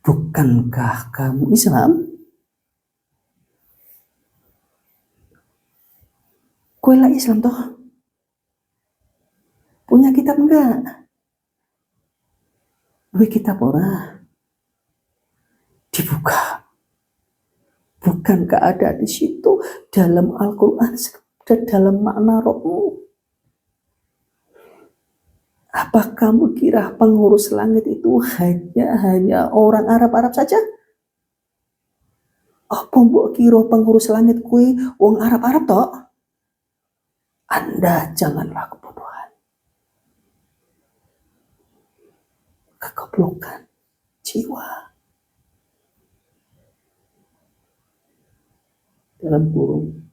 Bukankah kamu Islam? Kue lah Islam toh? Punya kitab enggak? Kitab ora? Dibuka. Bukankah ada di situ dalam Al-Quran dan dalam makna rohmu? Apa kamu kira pengurus langit itu hanya orang Arab-Arab saja? Apa mbok kira pengurus langit kue wong Arab-Arab toh? Anda janganlah kebodohan, kegoblokan jiwa. Dalam kurung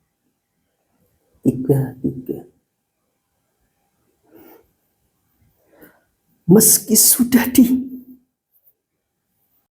33. Meski sudah